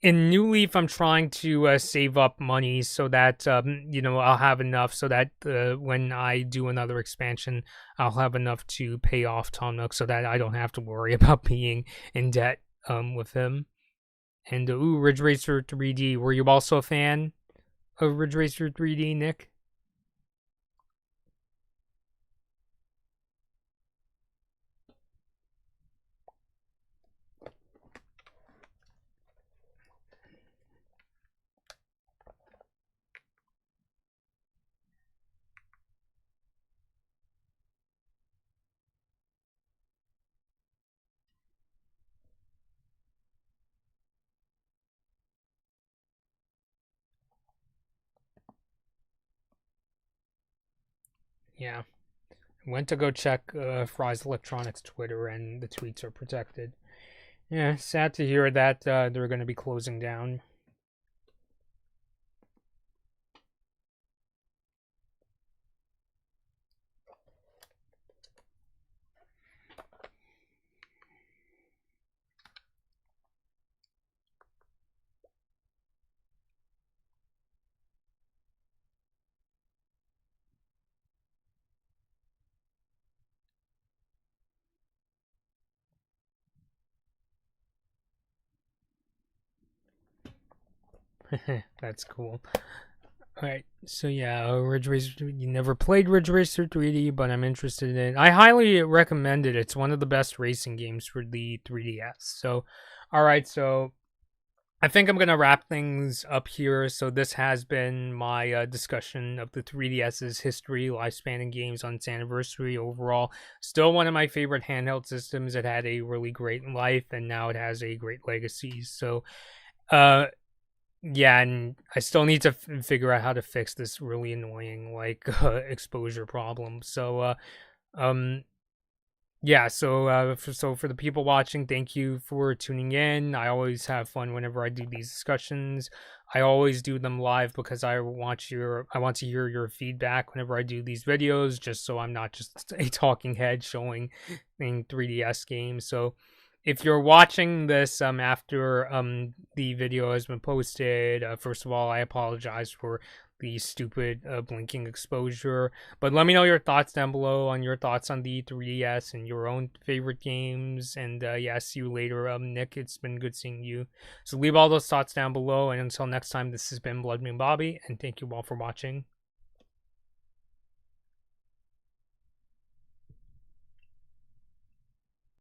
in New Leaf, I'm trying to save up money so that I'll have enough so that when I do another expansion, I'll have enough to pay off Tom Nook so that I don't have to worry about being in debt with him. And Ridge Racer 3D. Were you also a fan of Ridge Racer 3D, Nick? Yeah. Went to go check Fry's Electronics Twitter, and the tweets are protected. Yeah, sad to hear that they're going to be closing down. That's cool. Alright, so yeah, Ridge Racer, you never played Ridge Racer 3D, but I'm interested in it. I highly recommend it. It's one of the best racing games for the 3DS. So, alright, so I think I'm going to wrap things up here. So this has been my discussion of the 3DS's history, lifespan, and games on its anniversary. Overall, still one of my favorite handheld systems. It had a really great life, and now it has a great legacy. So, yeah, and I still need to figure out how to fix this really annoying exposure problem. So, um, yeah. So for the people watching, thank you for tuning in. I always have fun whenever I do these discussions. I always do them live because I want to hear your feedback whenever I do these videos, just so I'm not just a talking head showing 3DS games. So if you're watching this after the video has been posted, first of all, I apologize for the stupid blinking exposure. But let me know your thoughts down below on your thoughts on the 3DS and your own favorite games. And yeah, see you later, Nick. It's been good seeing you. So leave all those thoughts down below. And until next time, this has been Blood Moon Bobby, and thank you all for watching.